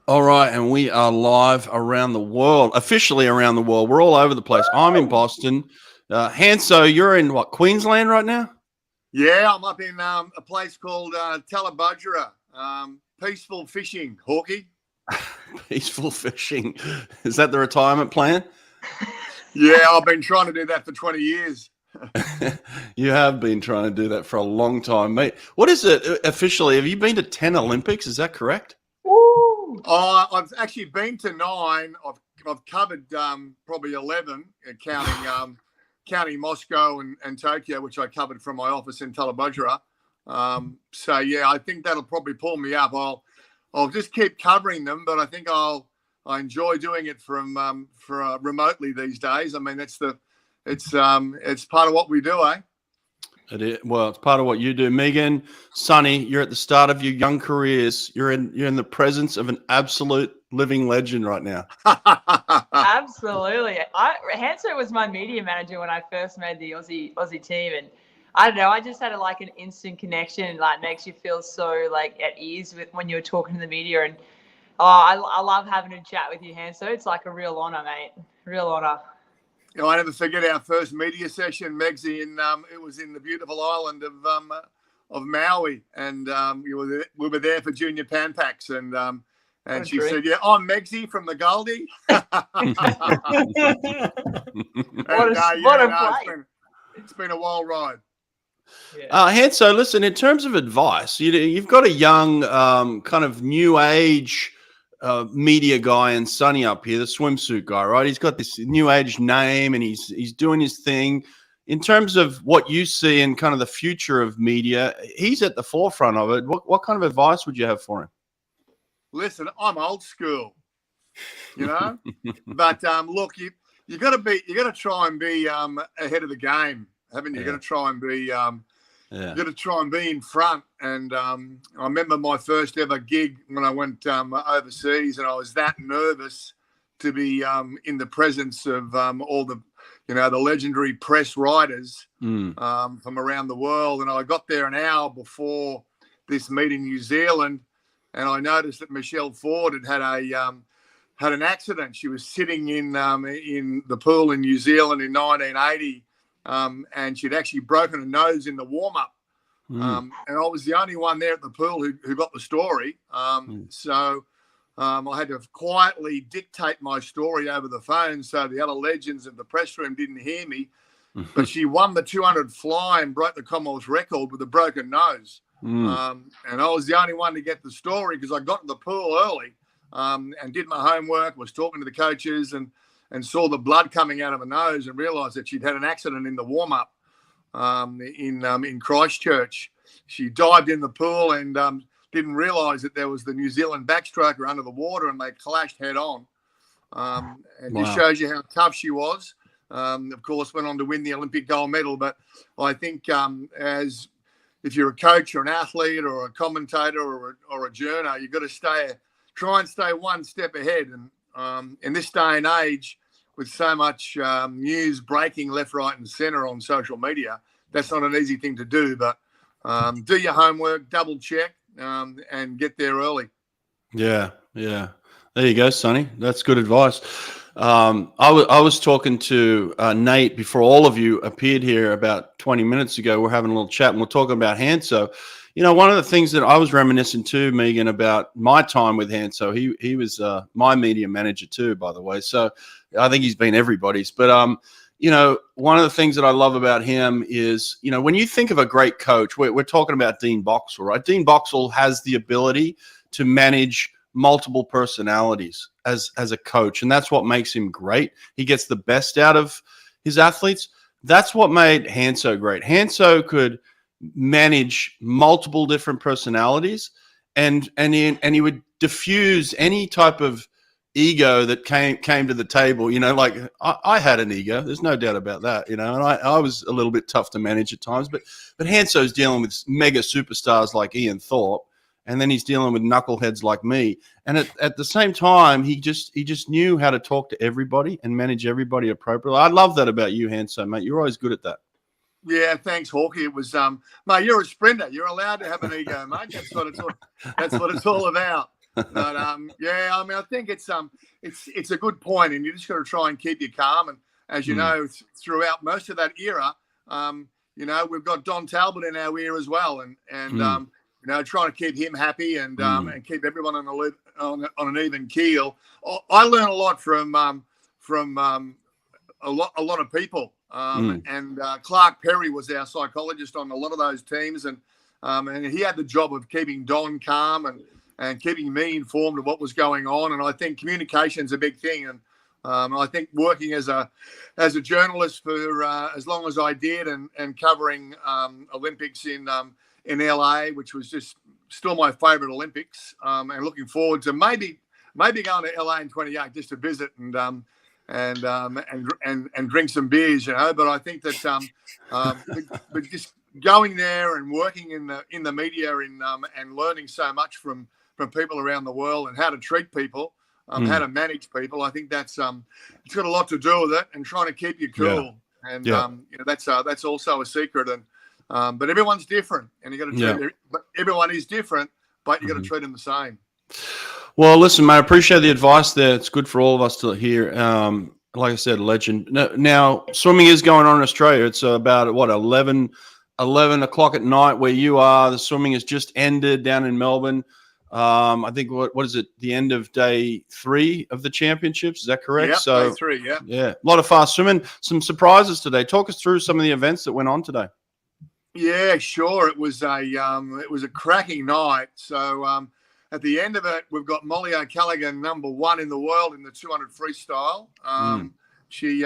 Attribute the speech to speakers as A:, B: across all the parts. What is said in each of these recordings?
A: All right, and we are live around the world, officially around the world. We're all over the place. I'm in Boston. Hanso, you're in what, Queensland right now?
B: Yeah, I'm up in a place called Talabudgera. Peaceful fishing, Hawkey.
A: Peaceful fishing. Is that the retirement plan?
B: Yeah, I've been trying to do that for 20 years.
A: You have been trying to do that for a long time, mate. What is it officially? Have you been to 10 Olympics? Is that correct?
B: I've actually been to 9. I've covered probably 11, counting Moscow and Tokyo, which I covered from my office in Talabudgera. So yeah, I think that'll probably pull me up. I'll just keep covering them, but I think I enjoy doing it from remotely these days. I mean, it's part of what we do, eh?
A: It is. Well, it's part of what you do. Megan, Sonny, you're at the start of your young careers. You're in the presence of an absolute living legend right now.
C: Absolutely. Hanso was my media manager when I first made the Aussie team, and I don't know, I just had an instant connection. Like, makes you feel so at ease with when you're talking to the media, and I love having a chat with you, Hanso. It's like a real honor, mate. Real honor.
B: You know, I never forget our first media session, Megsy, it was in the beautiful island of Maui, and we were there for Junior Pan Packs, and she said, "Yeah, I'm Megsy from the Goldy." It's been a wild ride.
A: Yeah. Hanso, listen, in terms of advice, you've got a young kind of new age media guy and Sonny up here, the swimsuit guy, right? He's got this new age name and he's doing his thing. In terms of what you see in kind of the future of media, he's at the forefront of it. What kind of advice would you have for him?
B: Listen, I'm old school, but look, you got to try and be ahead of the game, haven't you? You got to try and be you got to try and be in front. And I remember my first ever gig when I went overseas, and I was that nervous to be in the presence of all the, the legendary press writers from around the world. And I got there an hour before this meet in New Zealand, and I noticed that Michelle Ford had an accident. She was sitting in the pool in New Zealand in 1980. And she'd actually broken her nose in the warm-up. And I was the only one there at the pool who got the story. So I had to quietly dictate my story over the phone so the other legends of the press room didn't hear me. But she won the 200 fly and broke the Commonwealth record with a broken nose. And I was the only one to get the story because I got to the pool early and did my homework, was talking to the coaches, and saw the blood coming out of her nose and realised that she'd had an accident in the warm-up in Christchurch. She dived in the pool and didn't realise that there was the New Zealand backstroker under the water, and they clashed head on. Just shows you how tough she was. Of course, went on to win the Olympic gold medal. But I think if you're a coach or an athlete or a commentator or a journo, you've got to try and stay one step ahead. And in this day and age, with so much news breaking left, right, and centre on social media, that's not an easy thing to do. But do your homework, double check, and get there early. Yeah.
A: There you go, Sonny. That's good advice. I was talking to Nate before all of you appeared here about 20 minutes ago. We're having a little chat and we're talking about Hanso. One of the things that I was reminiscing to Megan about my time with Hanso, he was my media manager too, by the way. So I think he's been everybody's. But, one of the things that I love about him is, when you think of a great coach, we're talking about Dean Boxall, right? Dean Boxall has the ability to manage multiple personalities as a coach. And that's what makes him great. He gets the best out of his athletes. That's what made Hanso great. Hanso could manage multiple different personalities and he would diffuse any type of ego that came to the table. I had an ego, there's no doubt about that, and I was a little bit tough to manage at times, but Hanso's dealing with mega superstars like Ian Thorpe, and then he's dealing with knuckleheads like me, and at the same time he just knew how to talk to everybody and manage everybody appropriately. I love that about you, Hanso, mate. You're always good at that.
B: Yeah, thanks, Hawkey. It was, mate, you're a sprinter. You're allowed to have an ego, mate. That's what it's all about. But yeah, I mean, I think it's a good point, and you just got to try and keep you calm. And as you know, throughout most of that era, you know, we've got Don Talbot in our ear as well, and you know, trying to keep him happy and keep everyone on an even keel. I learn a lot from a lot of people, and Clark Perry was our psychologist on a lot of those teams, and he had the job of keeping Don calm and keeping me informed of what was going on. And I think communication is a big thing. And I think working as a journalist for as long as I did, and covering Olympics in LA, which was just still my favourite Olympics, and looking forward to maybe going to LA in 28 just to visit and drink some beers, you know. But I think that but just going there and working in the media and learning so much from people around the world and how to treat people, how to manage people, I think that's it's got a lot to do with it, and trying to keep you cool. Yeah. And you know, that's also a secret. And but everyone's different, and you got to treat everyone is different, but you got to treat them the same.
A: Well, listen, mate, I appreciate the advice there. It's good for all of us to hear. Like I said, legend. Now, swimming is going on in Australia. It's about, what, 11 o'clock at night where you are. The swimming has just ended down in Melbourne. I think, what is it, the end of day 3 of the championships? Is that correct?
B: Yeah,
A: so,
B: day 3, yeah.
A: Yeah, a lot of fast swimming. Some surprises today. Talk us through some of the events that went on today.
B: Yeah, sure. It was a cracking night. So at the end of it, we've got Mollie O'Callaghan, #1 in the world in the 200 freestyle. She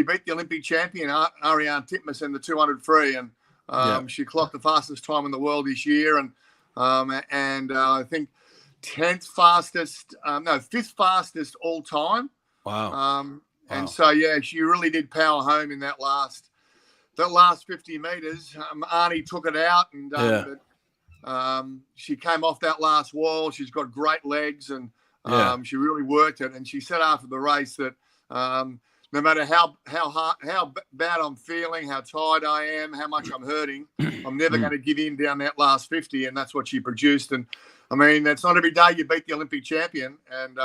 B: beat the Olympic champion Ariane Titmus in the 200 free, and she clocked the fastest time in the world this year, and I think 5th fastest all time.
A: Wow.
B: And so yeah, she really did power home in that last 50 meters. Arnie took it out, and she came off that last wall. She's got great legs, and she really worked it. And she said after the race that no matter how bad I'm feeling, how tired I am, how much I'm hurting, I'm never going to give in down that last 50. And that's what she produced. And I mean, it's not every day you beat the Olympic champion. And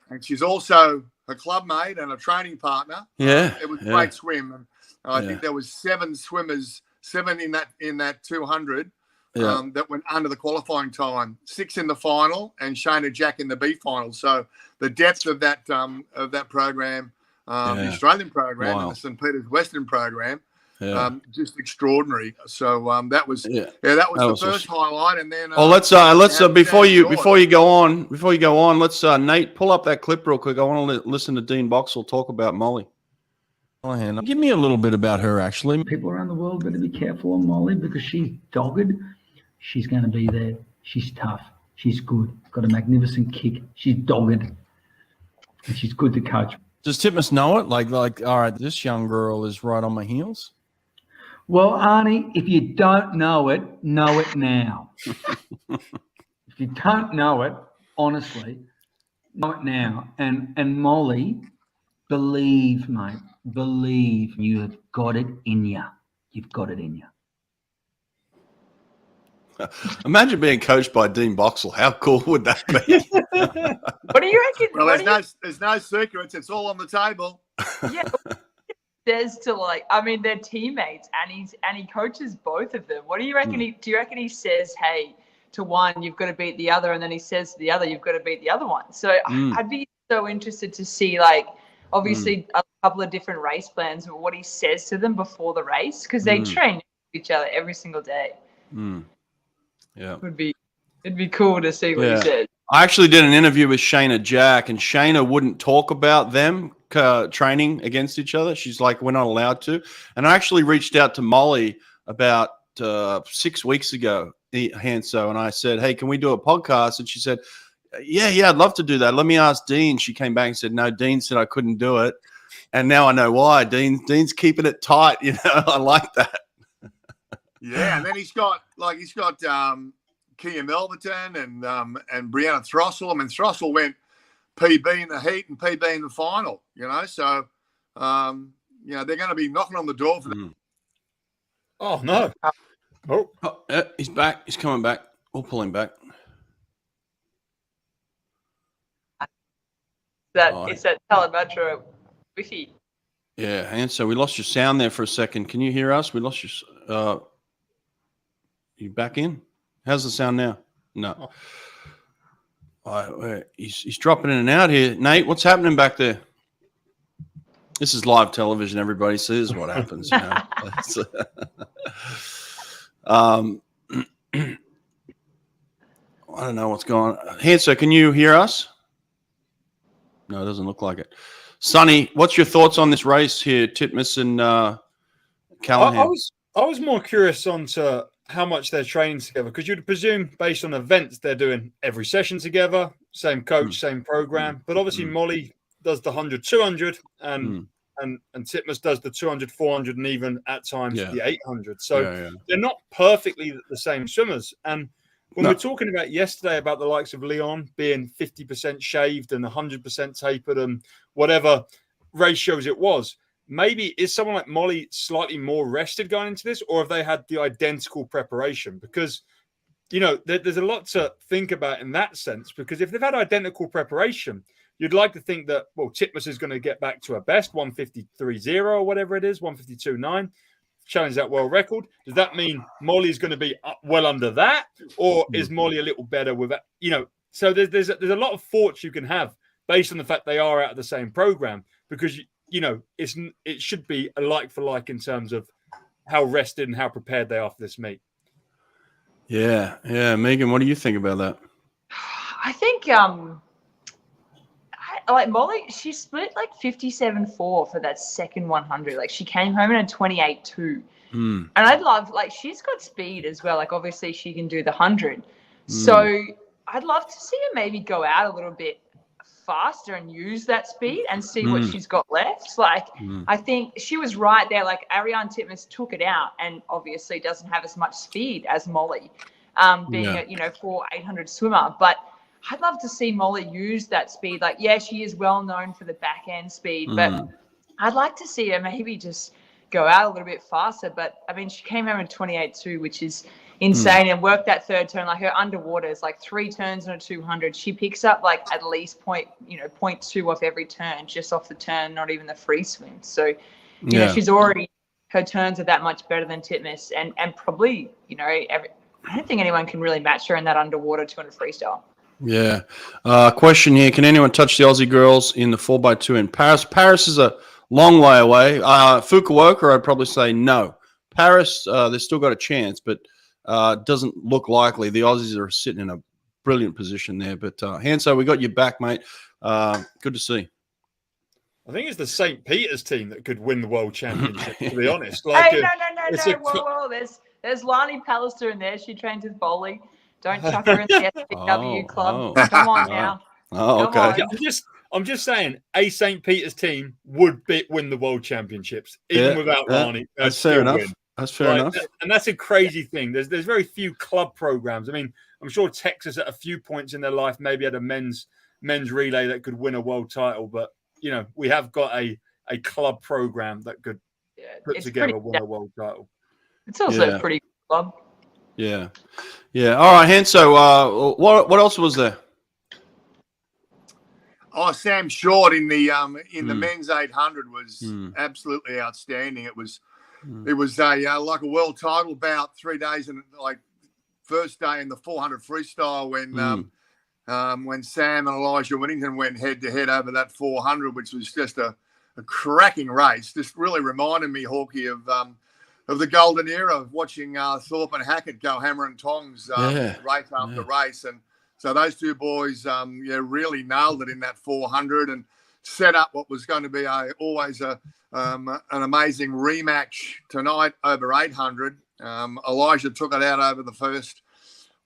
B: and she's also a club mate and a training partner. It was a great swim. And I think there was 7 swimmers, 7 in that 200 that went under the qualifying time, 6 in the final, and Shayna Jack in the B final. So the depth of that program, the Australian program, and the St. Peter's Western program, just extraordinary. So that was that was the first highlight. And then
A: let's before you go on, let's Nate, pull up that clip real quick. I want to listen to Dean Boxall talk about Mollie.
D: Give me a little bit about her, actually.
E: People around the world better be careful of Mollie because she's dogged. She's going to be there. She's tough. She's good. Got a magnificent kick. She's dogged. And she's good to coach.
D: Does Titmus know it? Like, all right, this young girl is right on my heels?
E: Well, Arnie, if you don't know it now. If you don't know it, honestly, know it now. And Mollie, believe, mate, believe you have got it in you. You've got it in you.
A: Imagine being coached by Dean Boxall. How cool would that be?
C: What do you reckon?
B: Well, there's no secrets. It's all on the table.
C: Yeah. Says to, like, I mean, they're teammates, and he coaches both of them. What do you reckon? Do you reckon he says, hey, to one, you've got to beat the other, and then he says to the other, you've got to beat the other one? So I'd be so interested to see, like, obviously a couple of different race plans, but what he says to them before the race, because they train each other every single day.
A: Yeah,
C: it'd be cool to see what he said.
A: I actually did an interview with Shayna Jack, and Shayna wouldn't talk about them training against each other. She's like, we're not allowed to. And I actually reached out to Mollie about 6 weeks ago, Hanso, and I said, hey, can we do a podcast? And she said, yeah, I'd love to do that. Let me ask Dean. She came back and said, no, Dean said I couldn't do it. And now I know why. Dean's keeping it tight. You know, I like that.
B: Yeah, and then he's got Kia Melverton and Brianna Throssell. I mean, Throssell went PB in the heat and PB in the final, you know. So, you know, they're going to be knocking on the door for them.
D: Oh, no.
A: He's back. He's coming back. We'll pull him back.
C: It's that telemetro Wi-Fi.
A: Yeah, Hanso, we lost your sound there for a second. Can you hear us? We lost your. You back in? How's the sound now? No. He's dropping in and out here. Nate, what's happening back there? This is live television. Everybody sees what happens. You know? I don't know what's going on. Hanso, can you hear us? No, it doesn't look like it. Sonny, what's your thoughts on this race here, Titmus and Callahan?
F: I was more curious on to how much they're training together, because you'd presume based on events they're doing every session together, same coach, same program. But obviously Mollie does the 100, 200, and Titmus does the 200, 400, and even at times the 800. So they're not perfectly the same swimmers. And when we were talking about yesterday about the likes of Leon being 50% shaved and 100% tapered and whatever ratios it was, maybe is someone like Mollie slightly more rested going into this, or have they had the identical preparation? Because, you know, there's a lot to think about in that sense, because if they've had identical preparation, you'd like to think that, well, Titmus is going to get back to her best, 153.0 or whatever it is, 152.9. Challenge that world record. Does that mean Mollie is going to be well under that, or is Mollie a little better with that? You know, so there's a lot of thoughts you can have based on the fact they are out of the same program, because you know it should be a like for like in terms of how rested and how prepared they are for this meet.
A: Yeah, Megan, what do you think about that?
C: I think like Mollie, she split like 57.4 for that second 100. Like she came home in a 28.2. And I'd love, like, she's got speed as well. Like obviously she can do the 100. So I'd love to see her maybe go out a little bit faster and use that speed and see what she's got left. Like I think she was right there. Like Ariane Titmus took it out and obviously doesn't have as much speed as Mollie, being a 4/800 swimmer. But I'd love to see Mollie use that speed. Like, yeah, she is well known for the back end speed, but I'd like to see her maybe just go out a little bit faster. But I mean, she came home in 28.2, which is insane, and worked that third turn. Like her underwater is like 3 turns on a 200. She picks up like at least 0.2 off every turn, just off the turn, not even the free swim. So, you know, she's already, her turns are that much better than Titmus, and probably, you know, I don't think anyone can really match her in that underwater 200 freestyle.
A: Yeah. Question here. Can anyone touch the Aussie girls in the 4x2 in Paris? Paris is a long way away. Fukuoka, I'd probably say no. Paris, they've still got a chance, but doesn't look likely. The Aussies are sitting in a brilliant position there. But Hanso, we got you back, mate. Good to see.
F: I think it's the St. Peter's team that could win the world championship, to be honest. Like,
C: hey, no. Whoa. There's Lani Pallister in there. She trains with Bowley. Don't chuck her in the SPW club. Come on now.
A: Oh, okay.
F: Yeah, I'm just saying, a St. Peter's team would win the world championships, even without Lani.
A: That's fair enough. That's fair enough.
F: And that's a crazy thing. There's very few club programs. I mean, I'm sure Texas at a few points in their life maybe had a men's relay that could win a world title, but you know, we have got a club program that could put together win a world title.
C: It's also a pretty good club.
A: Yeah. All right, Hanso. What else was there?
B: Oh, Sam Short in the men's 800 was absolutely outstanding. It was a like a world title bout 3 days, and like first day in the 400 freestyle when Sam and Elijah Whittington went head to head over that 400, which was just a cracking race. Just really reminded me, Hawkeye, of the golden era of watching Thorpe and Hackett go hammer and tongs race after race. And so those two boys really nailed it in that 400 and set up what was going to be always an amazing rematch tonight over 800. Elijah took it out over the first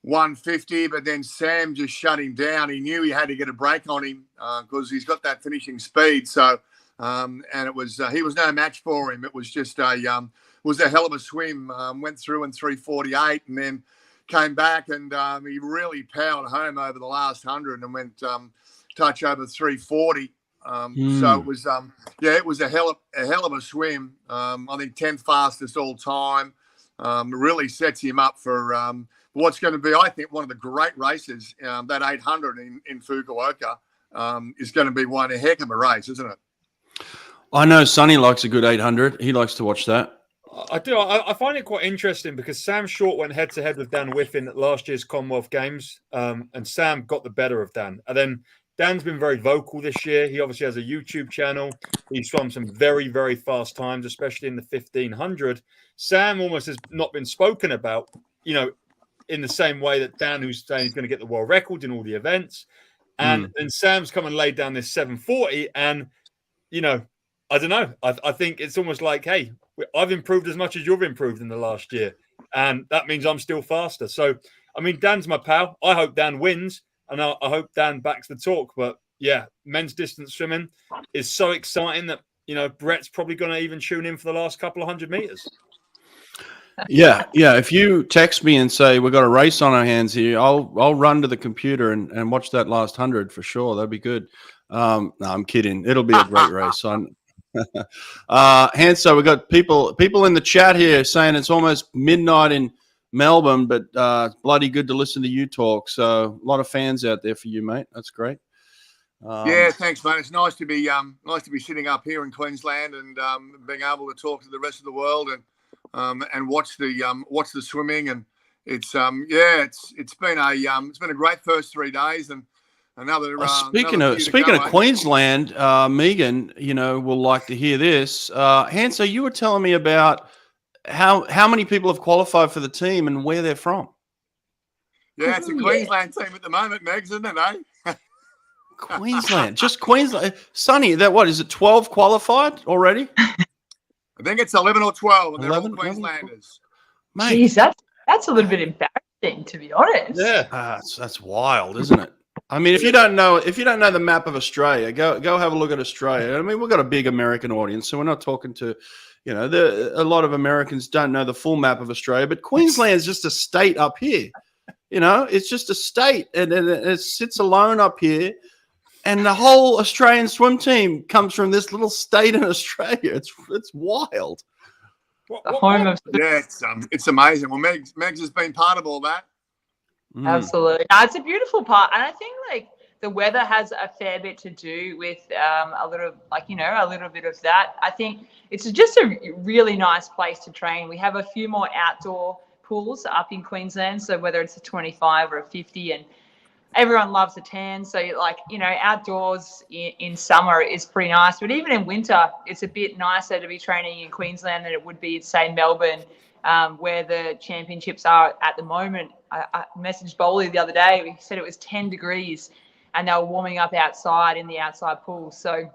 B: 150, but then Sam just shut him down. He knew he had to get a break on him because he's got that finishing speed. So, and it was he was no match for him. It was just was a hell of a swim. Went through in 3:48 and then came back and he really powered home over the last 100 and went touch over 3:40. So it was it was a hell of a swim. I think 10th fastest all time. Really sets him up for what's going to be, I think, one of the great races, that 800 in Fukuoka. is going to be one heck of a race, isn't it?
A: I know Sonny likes a good 800. He likes to watch that.
F: I do. I find it quite interesting because Sam Short went head-to-head with Dan Whiffen at last year's Commonwealth Games, and Sam got the better of Dan. And then Dan's been very vocal this year. He obviously has a YouTube channel. He's swum some very, very fast times, especially in the 1500. Sam almost has not been spoken about, you know, in the same way that Dan, who's saying he's going to get the world record in all the events. And then Sam's come and laid down this 740. And, you know, I don't know. I think it's almost like, hey, I've improved as much as you've improved in the last year. And that means I'm still faster. So, I mean, Dan's my pal. I hope Dan wins. And I hope Dan backs the talk. But, yeah, men's distance swimming is so exciting that, you know, Brett's probably going to even tune in for the last couple of 100 meters.
A: Yeah. If you text me and say we've got a race on our hands here, I'll run to the computer and watch that last 100 for sure. That'd be good. No, I'm kidding. It'll be a great race. Hanso, we got people in the chat here saying it's almost midnight in Melbourne, but bloody good to listen to you talk. So a lot of fans out there for you, mate. That's great.
B: Yeah, thanks, mate. It's nice to be sitting up here in Queensland and being able to talk to the rest of the world and watch the swimming. And it's been a great first 3 days. And another
A: speaking of Queensland, Megan, you know, will like to hear this. Hanso, you were telling me about how many people have qualified for the team and where they're from.
B: Yeah, it's a Queensland team at the moment, Megs, isn't it, eh?
A: Queensland, just Queensland. Sonny, what is it? 12 qualified already?
B: I think it's 11 or 12, and they're all Queenslanders.
A: Mate,
C: Jeez, that's a little bit embarrassing, to be honest.
F: Yeah,
A: that's wild, isn't it? I mean, if you don't know the map of Australia, go have a look at Australia. I mean, we've got a big American audience, so we're not talking to, you know, a lot of Americans don't know the full map of Australia, but Queensland's just a state up here. You know, it's just a state, and it sits alone up here. And the whole Australian swim team comes from this little state in Australia. It's wild.
B: Yeah, it's amazing. Well, Megs has been part of all that.
C: Absolutely. No, it's a beautiful part. And I think like the weather has a fair bit to do with a little bit of that. I think it's just a really nice place to train. We have a few more outdoor pools up in Queensland. So whether it's a 25 or a 50, and everyone loves a tan. So like, you know, outdoors in summer is pretty nice. But even in winter, it's a bit nicer to be training in Queensland than it would be, say, Melbourne, where the championships are at the moment. I messaged Goldy the other day. He said it was 10 degrees and they were warming up outside in the outside pool. So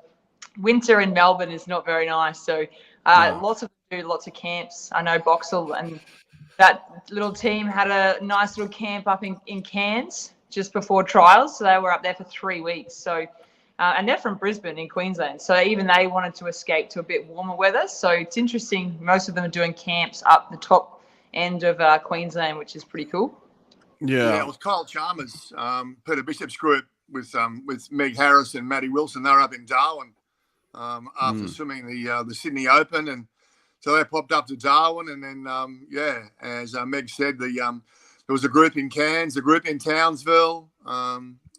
C: winter in Melbourne is not very nice. So lots of camps. I know Boxall and that little team had a nice little camp up in Cairns just before trials. So they were up there for 3 weeks. So and they're from Brisbane in Queensland. So even they wanted to escape to a bit warmer weather. So it's interesting. Most of them are doing camps up the top end of Queensland, which is pretty cool.
B: Yeah, it was Kyle Chalmers, Peter Bishop's group with Meg Harris and Maddie Wilson. They were up in Darwin after swimming the Sydney Open, and so they popped up to Darwin. And then as Meg said, there was a group in Cairns, a group in Townsville.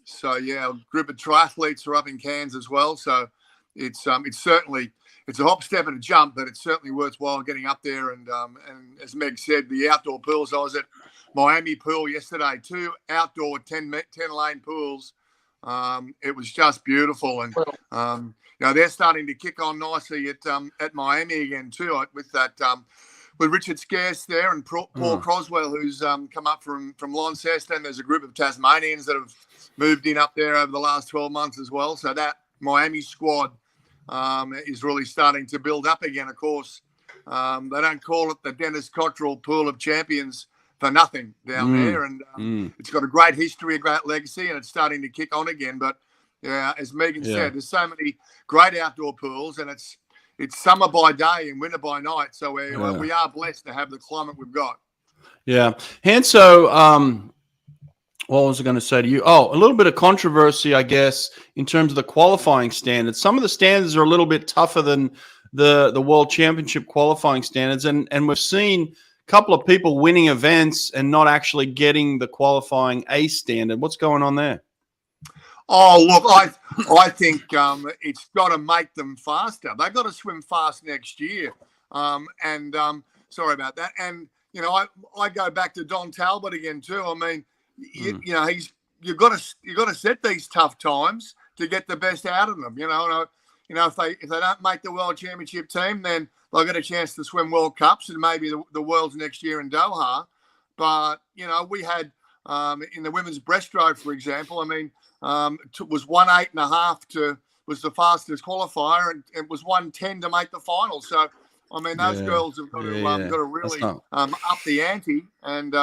B: So yeah, a group of triathletes are up in Cairns as well. So it's certainly a hop, step, and a jump, but it's certainly worthwhile getting up there. And as Meg said, the outdoor pools. I was at Miami Pool yesterday, 2 outdoor 10-lane pools. It was just beautiful, and you know, they're starting to kick on nicely at Miami again too, with Richard Scarce there and Paul Croswell, who's come up from Launceston. There's a group of Tasmanians that have moved in up there over the last 12 months as well. So that Miami squad is really starting to build up again. Of course, they don't call it the Dennis Cottrell Pool of Champions for nothing down there, and it's got a great history, a great legacy, and it's starting to kick on again. But yeah, as Megan said, there's so many great outdoor pools, and it's summer by day and winter by night. So we are blessed to have the climate we've got. Yeah.
A: Hanso, what was I going to say to you? Oh, a little bit of controversy, I guess, in terms of the qualifying standards. Some of the standards are a little bit tougher than the World Championship qualifying standards, and we've seen a couple of people winning events and not actually getting the qualifying A standard. What's going on there?
B: Oh, look, I think it's got to make them faster. They've got to swim fast next year. Sorry about that. And I go back to Don Talbot again too. I mean, you've got to set these tough times to get the best out of them. If they don't make the World Championship team, then they'll get a chance to swim World Cups and maybe the Worlds next year in Doha. But we had in the women's breaststroke, for example. I mean, was 1:08.5 was the fastest qualifier, and it was 1:10 to make the final. So, I mean, those girls have got to really up the ante and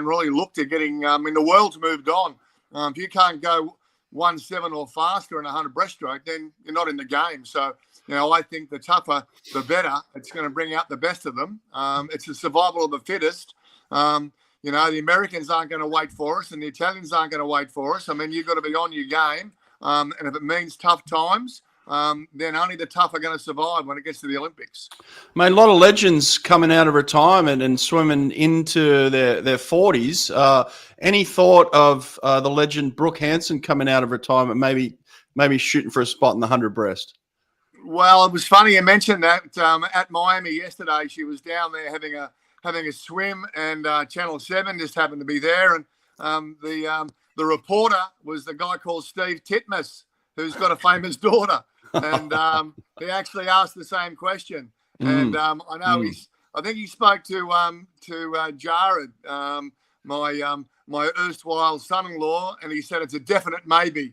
B: really look to getting. I mean, the world's moved on. If you can't go 1:07 or faster in 100 breaststroke, then you're not in the game. So, I think the tougher, the better. It's going to bring out the best of them. It's the survival of the fittest. The Americans aren't going to wait for us, and the Italians aren't going to wait for us. I mean, you've got to be on your game. And if it means tough times, then only the tough are going to survive when it gets to the Olympics.
A: Mate, a lot of legends coming out of retirement and swimming into their 40s. Any thought of the legend Brooke Hanson coming out of retirement, maybe shooting for a spot in the 100 breast?
B: Well, it was funny you mentioned that. At Miami yesterday, she was down there having a swim, and Channel 7 just happened to be there. And the reporter was the guy called Steve Titmus, who's got a famous daughter. And he actually asked the same question. And I know I think he spoke to Jared, my erstwhile son-in-law, and he said it's a definite maybe.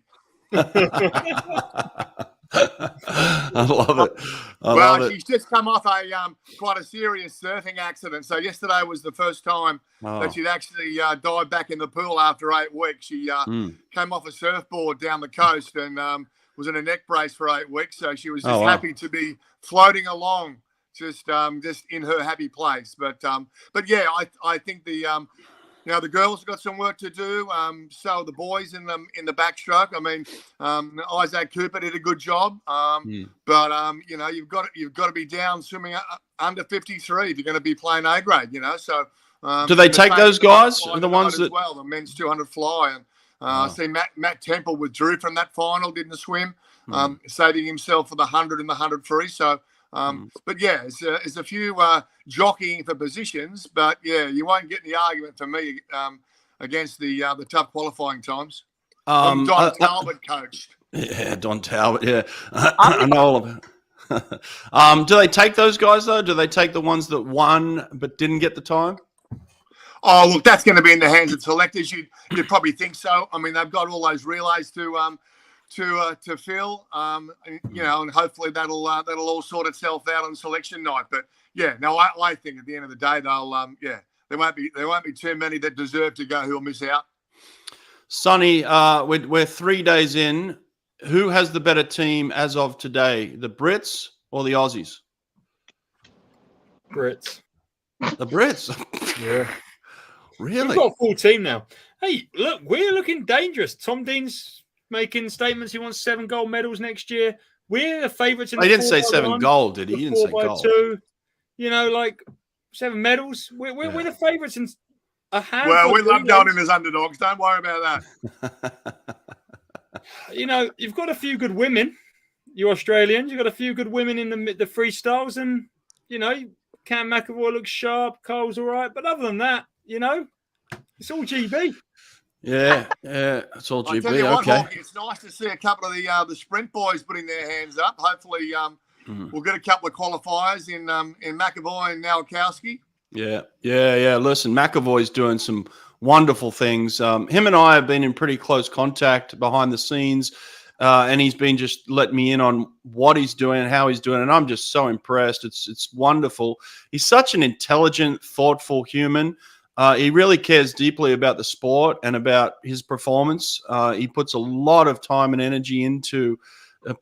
A: I love it.
B: She's just come off quite a serious surfing accident. So yesterday was the first time that she'd actually dived back in the pool after 8 weeks. She came off a surfboard down the coast and was in a neck brace for 8 weeks. So she was just happy to be floating along, just in her happy place. But yeah, I think the girls have got some work to do. So the boys in the backstroke. I mean, Isaac Cooper did a good job. But you've got to be down swimming under 53 if you're going to be playing A grade. So
A: do they take those guys? The ones that
B: the men's 200 fly, and I see Matt Temple withdrew from that final, didn't swim, saving himself for the 100 and the 100 free. So. But yeah, it's a few jockeying for positions, but yeah, you won't get the argument for me against the tough qualifying times. Don Talbot coached.
A: Yeah, Don Talbot. Yeah, I know all of it. Do they take those guys though? Do they take the ones that won but didn't get the time?
B: Oh, look, that's going to be in the hands of selectors. You'd probably think so. I mean, they've got all those relays to fill, and hopefully that'll all sort itself out on selection night. But yeah, no, I think at the end of the day they'll there won't be too many that deserve to go who'll miss out.
A: Sonny, we're 3 days in. Who has the better team as of today, the Brits or the Aussies?
F: Brits.
A: The Brits.
F: Yeah.
A: Really?
F: We've got a full team now. Hey, look, we're looking dangerous. Tom Dean's making statements. He wants 7 gold medals next year. We're the favourites in the
A: He didn't say 7 gold, did he? He didn't say gold.
F: 4x2, like 7 medals. We're the favourites in a handful.
B: Well, we love going in as underdogs. Don't worry about that.
F: You've got a few good women, you Australians. You've got a few good women in the freestyles, and Cam McEvoy looks sharp. Cole's all right, but other than that, it's all GB.
A: Yeah, it's all GB. Okay.
B: Hawkey, it's nice to see a couple of the sprint boys putting their hands up. Hopefully, we'll get a couple of qualifiers in McEvoy and Nowakowski.
A: Yeah. Listen, McEvoy's doing some wonderful things. Him and I have been in pretty close contact behind the scenes, and he's been just letting me in on what he's doing and how he's doing, and I'm just so impressed. It's wonderful. He's such an intelligent, thoughtful human. He really cares deeply about the sport and about his performance. He puts a lot of time and energy into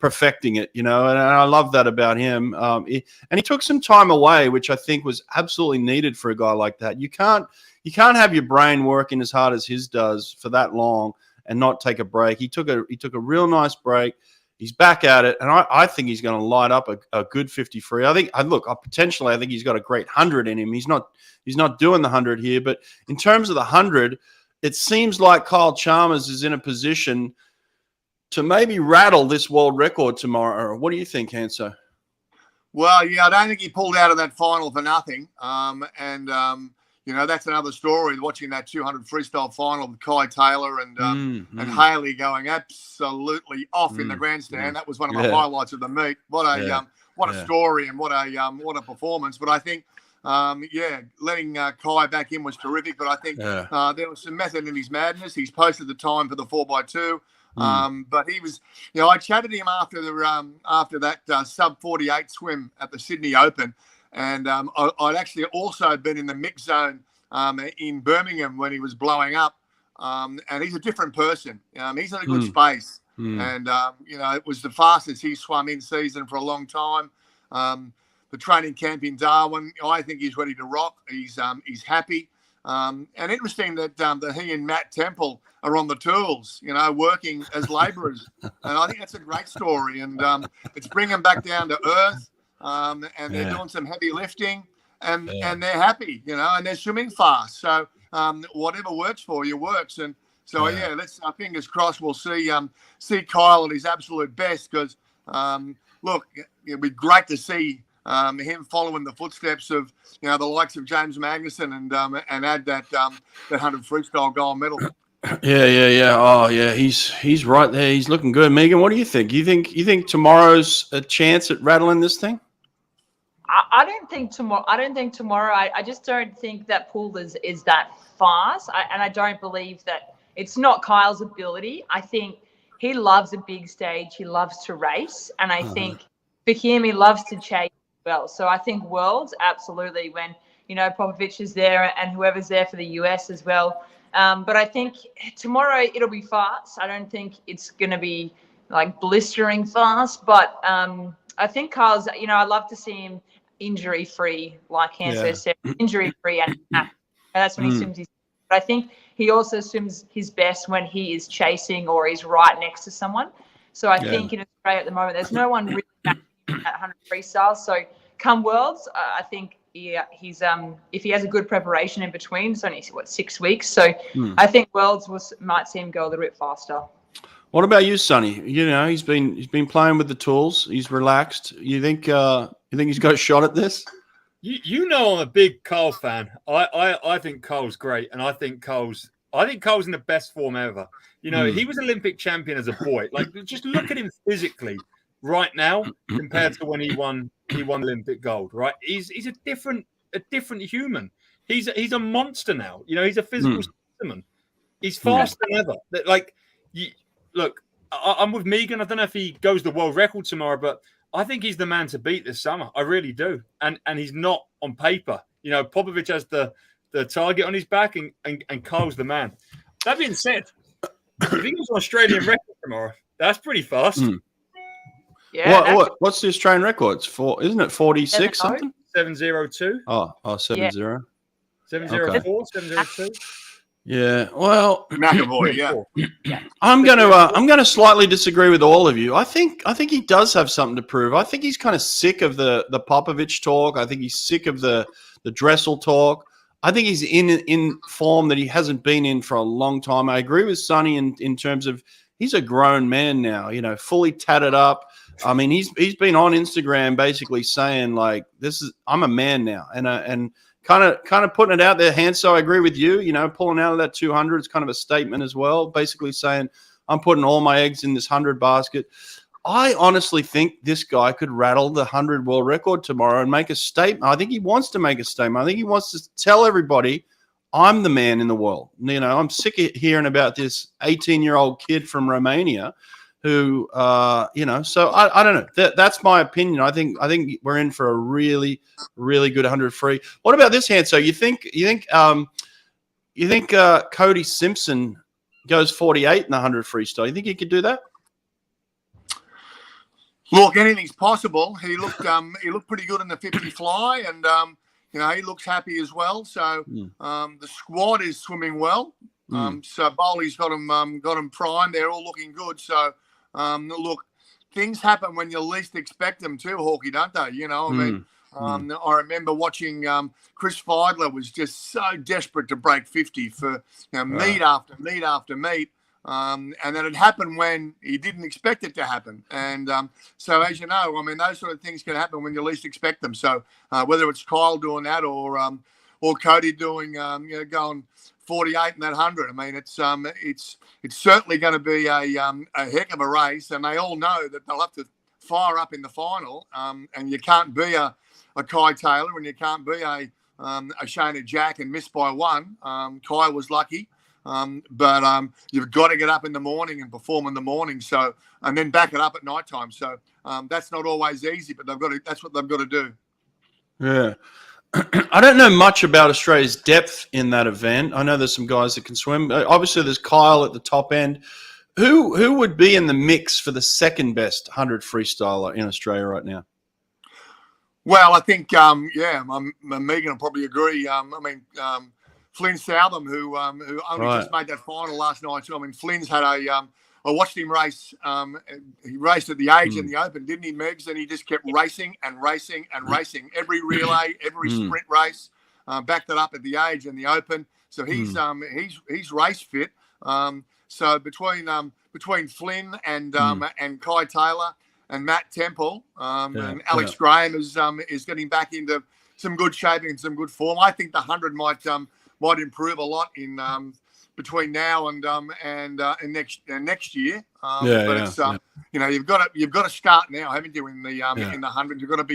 A: perfecting it, and I love that about him. And he took some time away, which I think was absolutely needed for a guy like that. You can't have your brain working as hard as his does for that long and not take a break. He took a real nice break. He's back at it, and I think he's going to light up a good 53. I think he's got a great 100 in him. He's not doing the 100 here, but in terms of the 100, it seems like Kyle Chalmers is in a position to maybe rattle this world record tomorrow. What do you think, Hanso?
B: Well, yeah, I don't think he pulled out of that final for nothing. You know, that's another story, watching that 200 freestyle final with Kai Taylor and Haley going absolutely off in the grandstand. That was one of the highlights of the meet. What a story and what a performance. But I think, letting Kai back in was terrific. But I think there was some method in his madness. He's posted the time for the 4x2. But he was, you know, I chatted to him after that sub 48 swim at the Sydney Open. And I'd actually also been in the mix zone in Birmingham when he was blowing up. And he's a different person. He's in a good space. And, you know, it was the fastest he swum in season for a long time. The training camp in Darwin, I think he's ready to rock. He's happy. And interesting that he and Matt Temple are on the tools, you know, working as labourers. And I think that's a great story. And it's bringing them back down to earth. And they're doing some heavy lifting, and they're happy, you know, and they're swimming fast. So whatever works for you works. And so let's fingers crossed we'll see Kyle at his absolute best, because look, it'd be great to see him following the footsteps of, you know, the likes of James Magnuson and add that 100 freestyle gold medal.
A: Yeah. Oh, yeah. He's right there. He's looking good. Megan, what do you think? You think tomorrow's a chance at rattling this thing?
C: I don't think tomorrow. I just don't think that pool is that fast. And I don't believe that it's not Kyle's ability. I think he loves a big stage. He loves to race. And I think for him, he loves to chase well. So I think Worlds, absolutely, when, you know, Popovich is there and whoever's there for the US as well. But I think tomorrow it'll be fast. I don't think it's going to be like blistering fast. But I think Kyle's, you know, I love to see him injury-free, like Hanso said, injury-free. And that's when he swims his. But I think he also swims his best when he is chasing or he's right next to someone. So I think in Australia at the moment, there's no one really at 100 freestyle. So come Worlds, I think he's if he has a good preparation in between, it's only 6 weeks. So I think Worlds might see him go a little bit faster.
A: What about you, Sonny? You know, he's been playing with the tools. He's relaxed. You think he's got a shot at this?
F: You know, I'm a big Carl fan. I think Carl's great, and I think Carl's in the best form ever. You know, he was Olympic champion as a boy. Like, just look at him physically right now compared to when he won Olympic gold. Right? He's a different human. He's a monster now. You know, he's a physical specimen. He's faster than ever. Like, look, I'm with Megan. I don't know if he goes the world record tomorrow, but I think he's the man to beat this summer. I really do. And he's not on paper. You know, Popovich has the target on his back, and Carl's the man. That being said, if he goes an Australian record tomorrow, that's pretty fast.
C: Yeah.
A: What's the Australian record? Isn't it 46 something?
F: 702.
A: Oh, 70.
F: 704, 702.
A: Yeah, well,
B: McEvoy,
A: I'm gonna slightly disagree with all of you. I think he does have something to prove. I think he's kind of sick of the Popovich talk. I think he's sick of the Dressel talk. I think he's in form that he hasn't been in for a long time. I agree with Sonny in terms of he's a grown man now. You know, fully tatted up. I mean, he's been on Instagram basically saying like, I'm a man now, and kind of putting it out there. Hanso, I agree with you. You know, pulling out of that 200 is kind of a statement as well, basically saying I'm putting all my eggs in this 100 basket. I honestly think this guy could rattle the 100 world record tomorrow and make a statement. I think he wants to make a statement. I think he wants to tell everybody, I'm the man in the world. You know, I'm sick of hearing about this 18-year-old kid from Romania who, you know, so I don't know. That's my opinion. I think we're in for a really, really good 100 free. What about this, Hanso? You think Cody Simpson goes 48 in the 100 freestyle? You think he could do that?
B: Look, anything's possible. He looked pretty good in the 50 fly, and you know, he looks happy as well. So the squad is swimming well. So Bowley's got him primed. They're all looking good. So look, things happen when you least expect them to, Hawkey, don't they? You know, I mean, I remember watching Chris Feidler was just so desperate to break 50 for meet after meet after meet. And then it happened when he didn't expect it to happen. And so, as you know, I mean, those sort of things can happen when you least expect them. So whether it's Kyle doing that or Cody doing, going 48 in that 100, I mean, it's certainly going to be a heck of a race. And they all know that they'll have to fire up in the final. And you can't be a Kai Taylor and you can't be a Shayna Jack and miss by one. Kai was lucky. But you've got to get up in the morning and perform in the morning. So, and then back it up at night time. So that's not always easy, but that's what they've got to do.
A: Yeah. I don't know much about Australia's depth in that event. I know there's some guys that can swim. Obviously, there's Kyle at the top end. Who would be in the mix for the second best 100 freestyler in Australia right now?
B: Well, I think, Megan will probably agree. Flynn Southam, who only just made that final last night too. I mean, Flynn's had I watched him race. He raced at the age in the Open, didn't he, Megs? And he just kept racing and racing and racing. Every relay, every sprint race, backed it up at the age and the Open. So he's race fit. So between Flynn and Kai Taylor and Matt Temple and Alex Graham is getting back into some good shape and some good form. I think the 100 might improve a lot in between now and next year. It's you've got to start now, haven't you? In the 100, you've got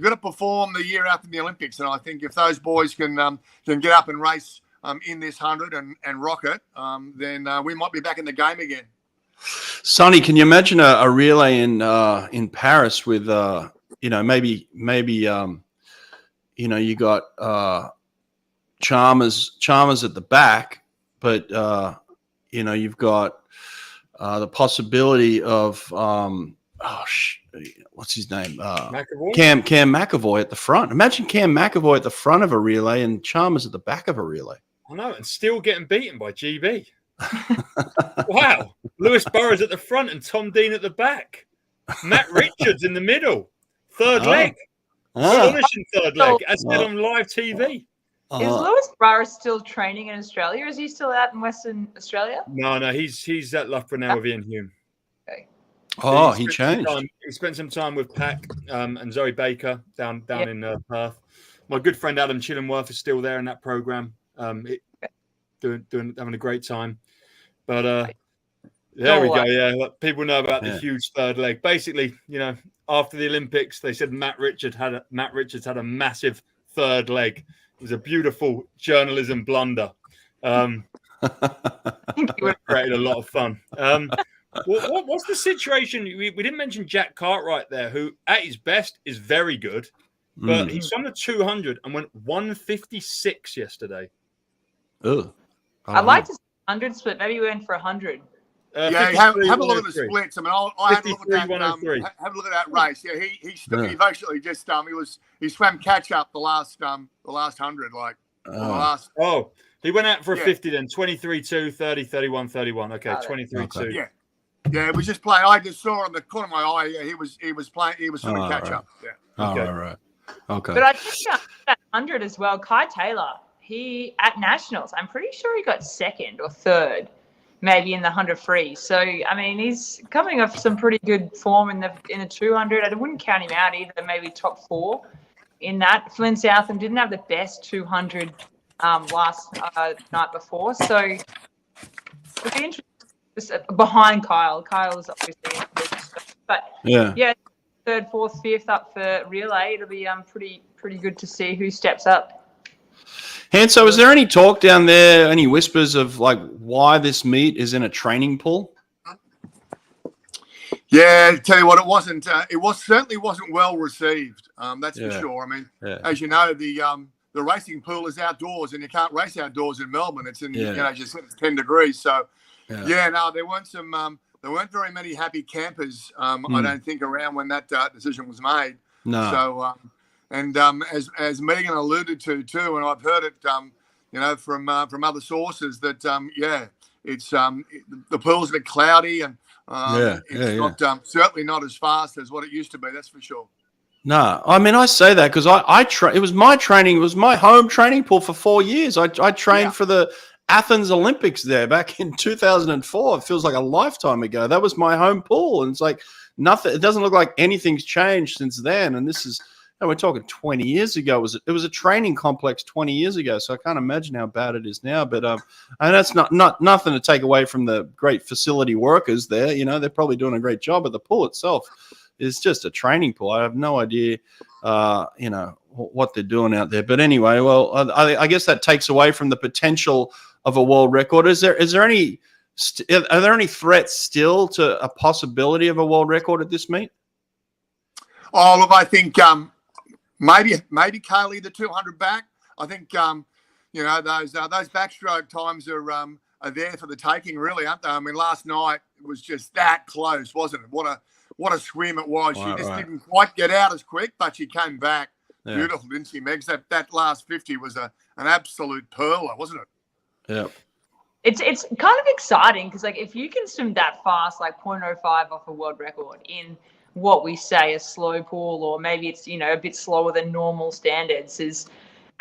B: to perform the year after the Olympics, and I think if those boys can get up and race in this 100 and rock it, then we might be back in the game again.
A: Sonny, can you imagine a relay in Paris with maybe you got Chalmers at the back, but you've got the possibility of what's his name?
F: McEvoy?
A: Cam McEvoy at the front. Imagine Cam McEvoy at the front of a relay and Chalmers at the back of a relay.
F: I know, and still getting beaten by GB. Wow. Lewis Burrows at the front and Tom Dean at the back. Matt Richards in the middle. Third leg. Astonishing third leg, as said on live TV.
C: Is Lewis Burrows still training in Australia? Is he still out in Western Australia?
F: No, he's at Loughborough now with Ian Hume.
C: Okay.
A: Oh, he changed.
F: He spent some time with Pac and Zoe Baker down in Perth. My good friend Adam Chillingworth is still there in that program, having a great time. But there we go. Yeah, people know about the huge third leg. Basically, after the Olympics, they said Matt Richards had a massive third leg. It was a beautiful journalism blunder. It created a lot of fun. What's the situation? We didn't mention Jack Cartwright there, who at his best is very good, but he swam the 200 and went 156 yesterday.
A: Oh,
C: I'd like to see 100 split. Maybe we went for 100.
B: Have a look at the splits. I mean, I had a look at that. Have a look at that race. Yeah, he basically just he swam catch up the last 100
F: he went out for a 50 then 23-2, 30, 31, 31. Okay, 23-2.
B: Yeah, it was just playing. I just saw on the corner of my eye. Yeah, he was playing. He was swimming catch up. Yeah.
A: Okay. Right. Okay.
C: But I think that 100 as well. Kai Taylor, he at nationals, I'm pretty sure he got second or third, maybe in the 100 free. So I mean, he's coming off some pretty good form in the 200. I wouldn't count him out either. Maybe top 4 in that. Flynn Southam didn't have the best 200 last night before, so it'd be interesting. Behind Kyle. Kyle is obviously, but third, fourth, fifth up for relay. It'll be pretty good to see who steps up.
A: Hanso, is there any talk down there, any whispers of like why this meet is in a training pool?
B: Yeah, tell you what, it wasn't. Certainly wasn't well received. That's for sure. I mean, as you know, the racing pool is outdoors, and you can't race outdoors in Melbourne. It's in just it's 10 degrees. So there weren't very many happy campers. I don't think around when that decision was made.
A: No.
B: So as Megan alluded to too, and I've heard it, from other sources that it's the pool's a bit cloudy and it's not certainly not as fast as what it used to be. That's for sure.
A: No, I mean, I say that because it was my training. It was my home training pool for 4 years. I trained for the Athens Olympics there back in 2004. It feels like a lifetime ago. That was my home pool, and it's like nothing. It doesn't look like anything's changed since then. And this is, we're talking 20 years ago. It was a training complex 20 years ago, so I can't imagine how bad it is now. But and that's not nothing to take away from the great facility workers there. You know, they're probably doing a great job, but the pool itself is just a training pool. I have no idea, you know, what they're doing out there. But anyway, well, I guess that takes away from the potential of a world record. Are there any threats still to a possibility of a world record at this meet?
B: Oh, look, I think maybe Kaylee, the 200 back. I think you know, those backstroke times are there for the taking, really, aren't they? I mean, last night it was just that close, wasn't it? What a swim it was. She just didn't quite get out as quick, but she came back. Yeah. Beautiful, didn't she, Megs? That last 50 was an absolute pearler, wasn't it?
A: Yeah.
C: It's kind of exciting because, like, if you can swim that fast, like 0.05 off a world record in what we say a slow pool, or maybe it's, you know, a bit slower than normal standards,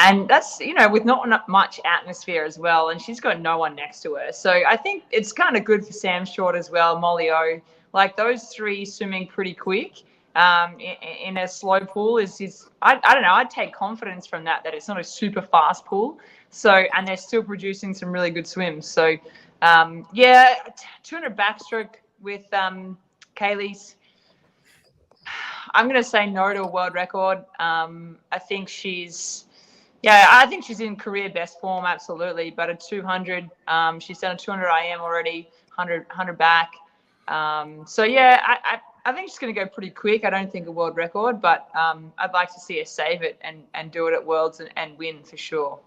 C: and that's, you know, with not much atmosphere as well, and she's got no one next to her. So I think it's kind of good for Sam Short as well, Mollie O. Like, those three swimming pretty quick in a slow pool is I don't know, I'd take confidence from that it's not a super fast pool. So, and they're still producing some really good swims. So, yeah, 200 backstroke with Kaylee's. I'm going to say no to a world record. I think she's in career best form, absolutely. But a 200, she's done a 200 IM already, 100 back. So, yeah, I think she's going to go pretty quick. I don't think a world record, but I'd like to see her save it and do it at Worlds and win for sure.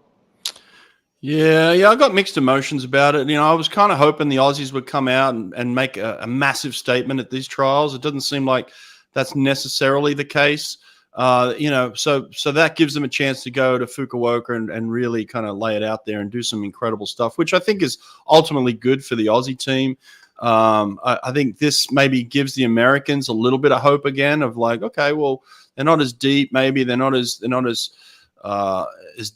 A: Yeah, I got mixed emotions about it. You know, I was kind of hoping the Aussies would come out and make a massive statement at these trials. It doesn't seem like that's necessarily the case. You know, so that gives them a chance to go to Fukuoka and really kind of lay it out there and do some incredible stuff, which I think is ultimately good for the Aussie team. I think this maybe gives the Americans a little bit of hope again of like, okay, well, they're not as deep. Maybe they're not as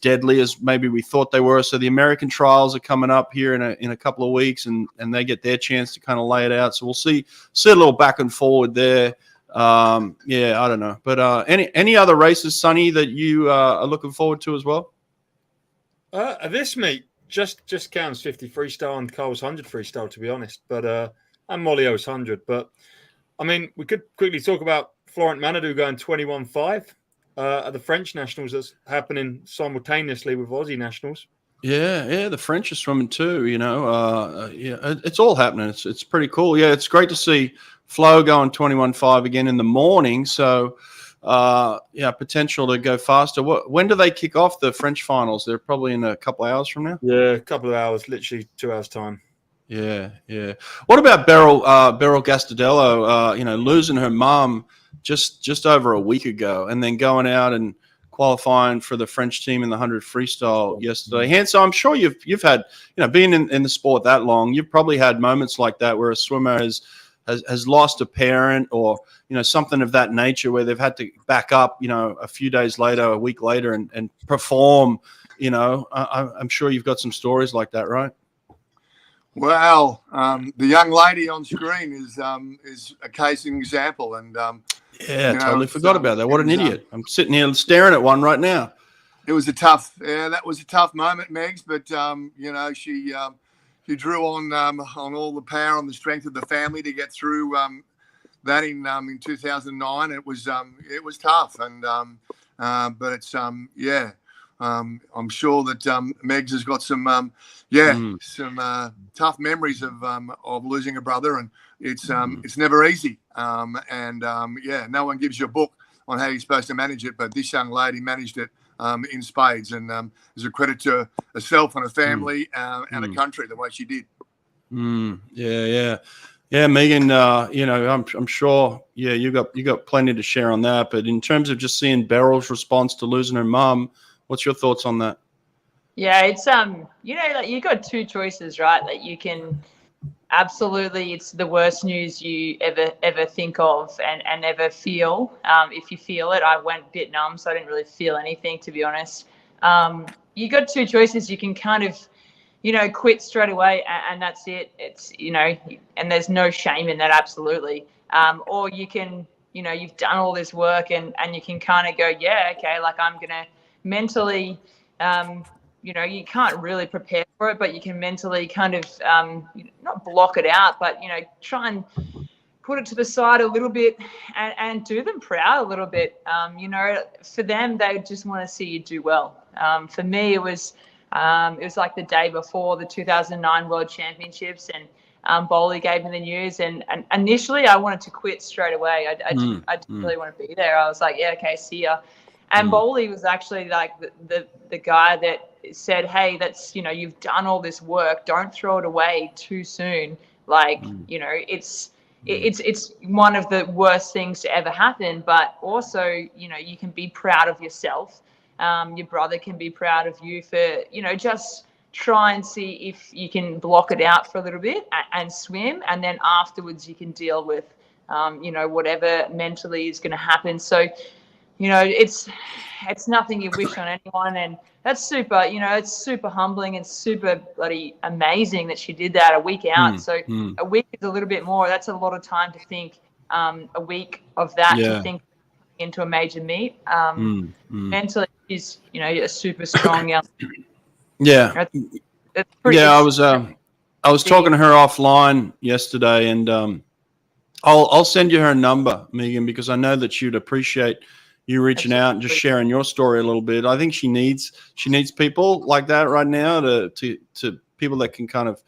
A: deadly as maybe we thought they were. So the American trials are coming up here in a couple of weeks, and they get their chance to kind of lay it out. So we'll see a little back and forward there. Yeah, I don't know. But any other races, Sonny, that you are looking forward to as well?
F: This meet just counts 50 freestyle and Carl's 100 freestyle, to be honest. But and Mollie O's 100. But I mean, we could quickly talk about Flo Manaudou going 21.5 at the French nationals. That's happening simultaneously with Aussie nationals.
A: Yeah, the French are swimming too. You know, yeah, it's all happening. It's pretty cool. Yeah, it's great to see Flo going 21.5 again in the morning. So, yeah, potential to go faster. When do they kick off the French finals? They're probably in a couple of hours from now.
F: Yeah, a couple of hours, literally 2 hours time.
A: Yeah. What about Beryl Gastadello? You know, losing her mum just over a week ago, and then going out and qualifying for the French team in the 100 freestyle yesterday. Hanso, I'm sure you've had, you know, being in the sport that long, you've probably had moments like that where a swimmer has lost a parent, or, you know, something of that nature, where they've had to back up, you know, a few days later, a week later, and perform. You know, I'm sure you've got some stories like that, right?
B: Well, the young lady on screen is a case in example, and
A: yeah, totally forgot about that. What an idiot! I'm sitting here staring at one right now.
B: It was that was a tough moment, Megs, but you know, she drew on all the power and the strength of the family to get through that in 2009. It was tough, and but it's yeah. I'm sure that Megs has got some tough memories of losing a brother, and it's never easy. Yeah, no one gives you a book on how you're supposed to manage it, but this young lady managed it in spades, and is a credit to herself and her family and a country the way she did.
A: Yeah, Megan. You know, I'm sure. Yeah, you got plenty to share on that. But in terms of just seeing Beryl's response to losing her mum, what's your thoughts on that?
C: Yeah, it's you know, like, you got two choices, right? That you can absolutely, it's the worst news you ever think of and ever feel. If you feel it, I went a bit numb, so I didn't really feel anything, to be honest. You got two choices. You can kind of quit straight away and that's it. It's, and there's no shame in that, absolutely. Or you can, you've done all this work and you can kind of go, yeah, okay, like I'm going to mentally, you can't really prepare for it, but you can mentally kind of not block it out, but, try and put it to the side a little bit and do them proud a little bit. For them, they just want to see you do well. For me, it was like the day before the 2009 World Championships, and Goldy gave me the news. And initially, I wanted to quit straight away. I didn't really want to be there. I was like, yeah, okay, see ya. And Goldy was actually like the guy that said, hey, that's, you've done all this work. Don't throw it away too soon. Like, it's one of the worst things to ever happen. But also, you can be proud of yourself. Your brother can be proud of you for, just try and see if you can block it out for a little bit and swim. And then afterwards you can deal with, whatever mentally is going to happen. So, it's nothing you wish on anyone. And that's super, it's super humbling and super bloody amazing that she did that a week out. So a week is a little bit more. That's a lot of time to think, a week of that to think into a major meet. Mentally, she's, a super strong young.
A: Yeah.
C: It's pretty,
A: I was talking to her offline yesterday, and I'll send you her number, Megan, because I know that she'd appreciate you reaching out and just sharing your story a little bit. I think she needs people like that right now to people that can kind of,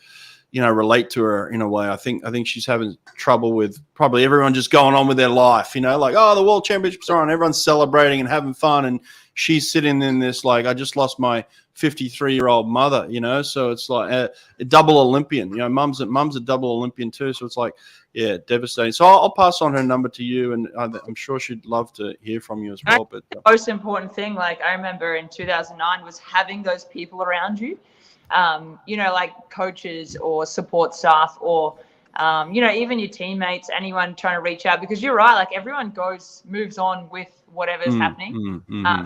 A: relate to her in a way. I think she's having trouble with probably everyone just going on with their life, like, oh, the World Championships are on, everyone's celebrating and having fun, and she's sitting in this like, I just lost my 53-year-old mother, so it's like a double Olympian. Mum's a double Olympian too, so it's like, yeah, devastating. So I'll pass on her number to you, and I'm sure she'd love to hear from you as well. But
C: the most important thing, like I remember in 2009, was having those people around you, like coaches or support staff or, even your teammates, anyone trying to reach out, because you're right, like everyone moves on with whatever's happening.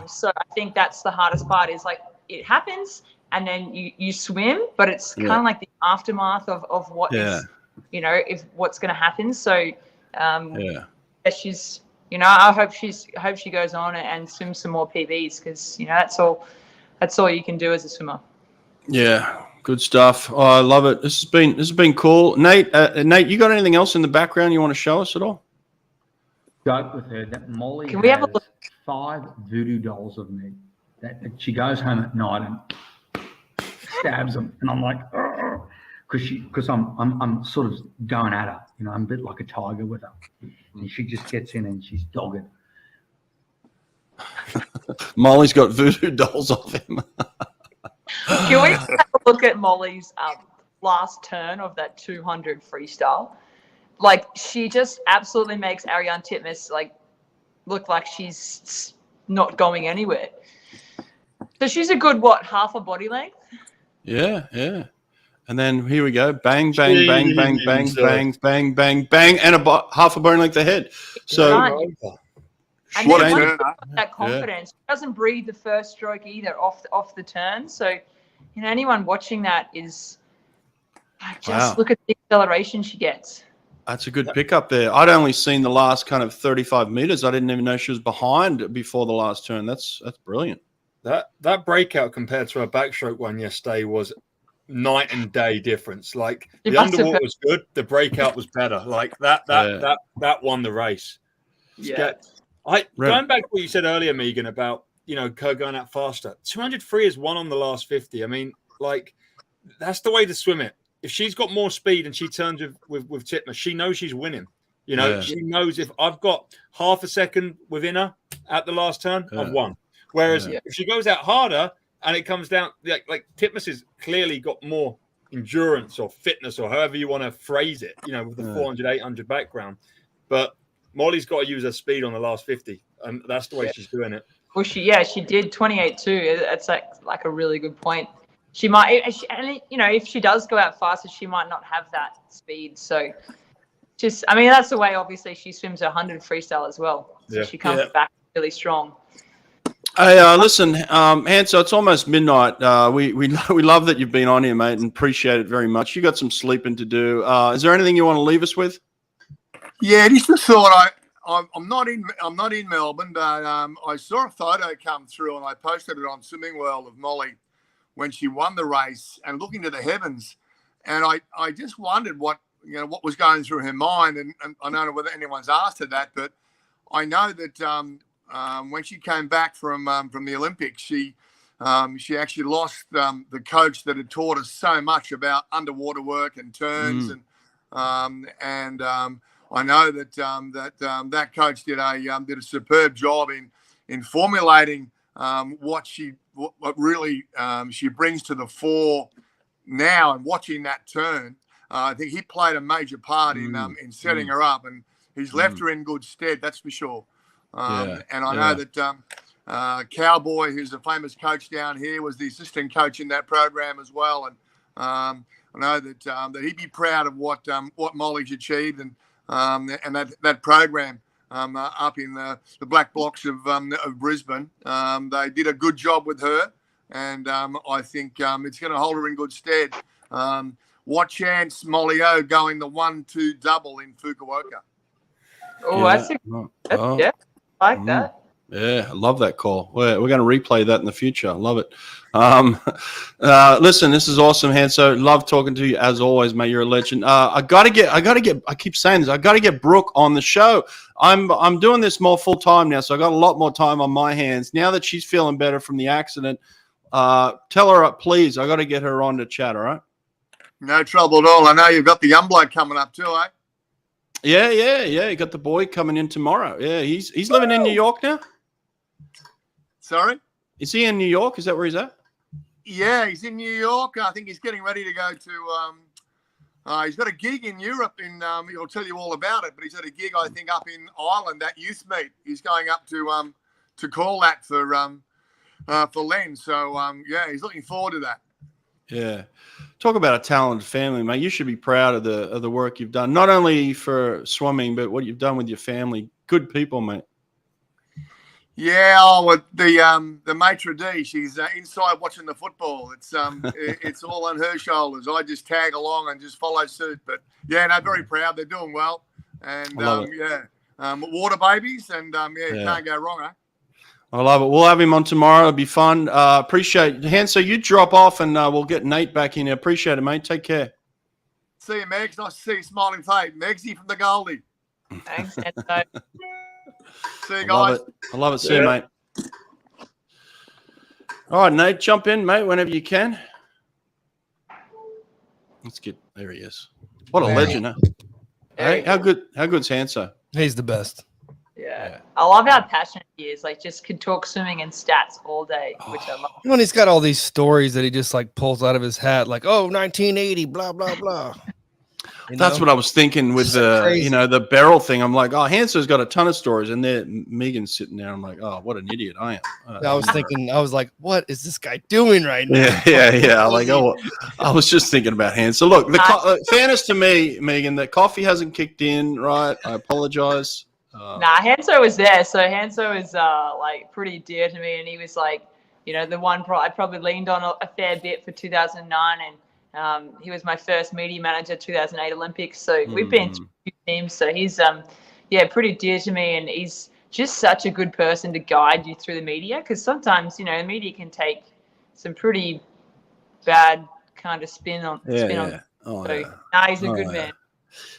C: So I think that's the hardest part, is like it happens and then you swim, but it's kind of like the aftermath of what is, if what's going to happen. So she's, I hope she goes on and swims some more PBs, because that's all you can do as a swimmer.
A: Yeah, good stuff. Oh, I love it. This has been cool. Nate, you got anything else in the background you want to show us at all?
E: Joke with her that Mollie
C: Can we have a
E: has
C: look?
E: 5 voodoo dolls of me. That she goes home at night and stabs them, and I'm like, because I'm sort of going at her. I'm a bit like a tiger with her, and she just gets in and she's dogged.
A: Mollie's got voodoo dolls of him.
C: Can we have a look at Mollie's last turn of that 200 freestyle? Like, she just absolutely makes Ariane Titmus look like she's not going anywhere. So she's a good, half a body length?
A: Yeah. And then here we go. Bang, bang, bang, bang, bang, bang, bang, bang, bang, and half a bone length ahead. So
C: and
B: what
C: then
B: a
C: once
B: turn,
C: that confidence, she doesn't breathe the first stroke either off the turn. So, anyone watching that is just look at the acceleration she gets.
A: That's a good pickup there. I'd only seen the last kind of 35 meters. I didn't even know she was behind before the last turn. That's brilliant.
F: That breakout compared to her backstroke one yesterday was night and day difference. Like the underwater was good, the breakout was better. Like that won the race.
C: Yeah.
F: Going back to what you said earlier, Megan, about her going out faster. 203 is one on the last 50. I mean, like that's the way to swim it. If she's got more speed and she turns with Titmus, she knows she's winning. She knows if I've got half a second within her at the last turn, I've won. Whereas if she goes out harder and it comes down, like Titmus has clearly got more endurance or fitness or however you want to phrase it, with the 400, 800 background. But Mollie's got to use her speed on the last 50, and that's the way she's doing it.
C: Well, she did 28.2. That's like a really good point. She might, and if she does go out faster, she might not have that speed. So, that's the way. Obviously, she swims 100 freestyle as well. So she comes back really strong.
A: Hey, listen, Hanso, it's almost midnight. We love that you've been on here, mate, and appreciate it very much. You got some sleeping to do. Is there anything you want to leave us with?
B: Yeah, just a thought. I'm not in Melbourne, but I saw a photo come through, and I posted it on Swimming World of Mollie when she won the race, and looking to the heavens, and I just wondered what was going through her mind, and I don't know whether anyone's asked her that, but I know that when she came back from the Olympics, she actually lost the coach that had taught us so much about underwater work and turns, and I know that that coach did a superb job in formulating what really she brings to the fore now, and watching that turn. I think he played a major part in setting her up, and he's left her in good stead, that's for sure. And I know that Cowboy, who's a famous coach down here, was the assistant coach in that program as well. And I know that he'd be proud of what Mollie's achieved, and that program up in the Black Blocks of Brisbane. They did a good job with her, and I think it's going to hold her in good stead. What chance Mollie going the 1-2 double in Fukuoka?
C: Oh, yeah. I like that.
A: Yeah, I love that call. We're going to replay that in the future. I love it. Listen, this is awesome, Hanso. Love talking to you as always, mate. You're a legend. I keep saying this. I got to get Brooke on the show. I'm doing this more full time now, so I got a lot more time on my hands now that she's feeling better from the accident. Tell her, please. I got to get her on to chat. All right.
B: No trouble at all. I know you've got the young bloke coming up too, eh?
A: Yeah. You got the boy coming in tomorrow. Yeah, he's living in New York now.
B: Sorry?
A: Is he in New York? Is that where he's at?
B: Yeah, he's in New York. I think he's getting ready to go to he's got a gig in Europe, he'll tell you all about it, but he's got a gig, I think, up in Ireland, that youth meet. He's going up to call that for Len. So yeah, he's looking forward to that.
A: Yeah. Talk about a talented family, mate. You should be proud of the work you've done, not only for swimming, but what you've done with your family. Good people, mate.
B: Yeah, with the maitre d', she's inside watching the football. It's all on her shoulders. I just tag along and just follow suit. But yeah, no, very proud. They're doing well, and water babies, and you can't go wrong, eh?
A: I love it. We'll have him on tomorrow. It'll be fun. Appreciate it. Hanso, you drop off, and we'll get Nate back in here. Appreciate it, mate. Take care.
B: See you, Megs. Nice to see you smiling face. Megsy from the Goldy.
C: Thanks, Hanso.
B: See you guys.
A: I love it. See you, mate. All right, Nate, jump in, mate, whenever you can. Let's get there. He is. What a legend, huh? Hey, how good's Hanso?
D: He's the best.
C: Yeah. I love how passionate he is. Like, just could talk swimming and stats all day, which I love.
D: When he's got all these stories that he just like pulls out of his hat, like, 1980, blah blah blah.
A: That's what I was thinking with the barrel thing. I'm like, Hanso's got a ton of stories, and there Megan's sitting there. I'm like, what an idiot I am.
D: I was like, what is this guy doing right now?
A: Yeah. Like, I was just thinking about Hanso. Look, fairness to me, Megan, the coffee hasn't kicked in, right? I apologize.
C: Hanso was there. So Hanso is like pretty dear to me, and he was like, the one I probably leaned on a fair bit for 2009, and he was my first media manager 2008 Olympics. So we've been to a few teams. So he's pretty dear to me, and he's just such a good person to guide you through the media, because sometimes the media can take some pretty bad kind of spin on. He's a good man.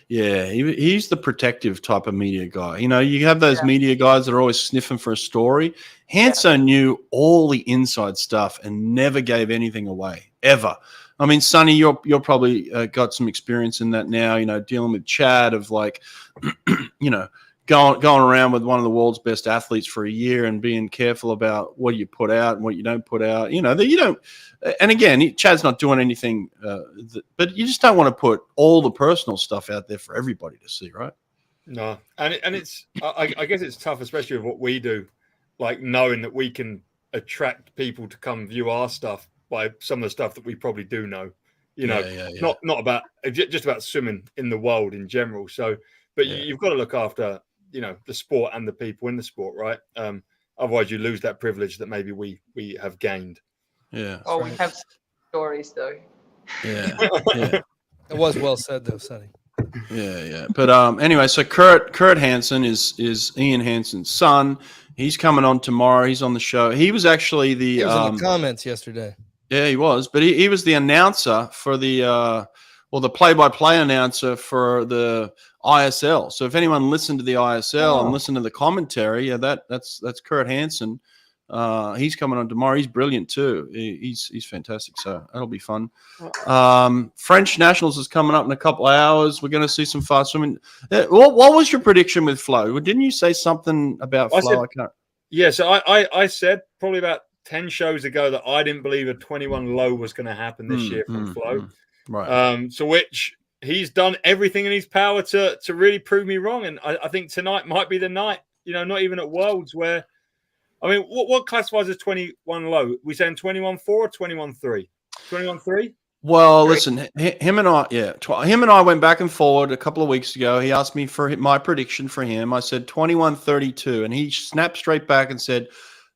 A: Yeah, he's the protective type of media guy. You have those media guys that are always sniffing for a story. Hanso knew all the inside stuff and never gave anything away, ever. I mean, Sonny, you're probably got some experience in that now, dealing with Chad of like, going around with one of the world's best athletes for a year and being careful about what you put out and what you don't put out. That you don't. And again, Chad's not doing anything, but you just don't want to put all the personal stuff out there for everybody to see, right?
F: No, and it's I guess it's tough, especially with what we do, like knowing that we can attract people to come view our stuff by some of the stuff that we probably do know. Not about just about swimming in the world in general. So, but you've got to look after the sport and the people in the sport, right? Otherwise, you lose that privilege that maybe we have gained.
A: Yeah.
C: Oh, we have stories though.
A: Yeah. Yeah.
D: It was well said though, Sonny.
A: Yeah. But anyway, so Kurt Hanson is Ian Hanson's son. He's coming on tomorrow. He's on the show. He was actually
D: He was in the comments yesterday.
A: Yeah, he was. But he was the announcer for the the play-by-play announcer for the ISL. So if anyone listened to the ISL and listened to the commentary, that's Kurt Hanson. He's coming on tomorrow. He's brilliant too. He's fantastic. So that'll be fun. French Nationals is coming up in a couple of hours. We're going to see some fast swimming. What was your prediction with Flo? Didn't you say something about Flo?
F: So I said probably about 10 shows ago that I didn't believe a 21 low was going to happen this year from Flo.
A: Right.
F: So which he's done everything in his power to really prove me wrong. And I think tonight might be the night, not even at Worlds where, I mean, what classifies as 21 low? We saying 21.4 or 21.3? 21.3?
A: Well, listen, him and I went back and forward a couple of weeks ago. He asked me for my prediction for him. I said 21.32, and he snapped straight back and said,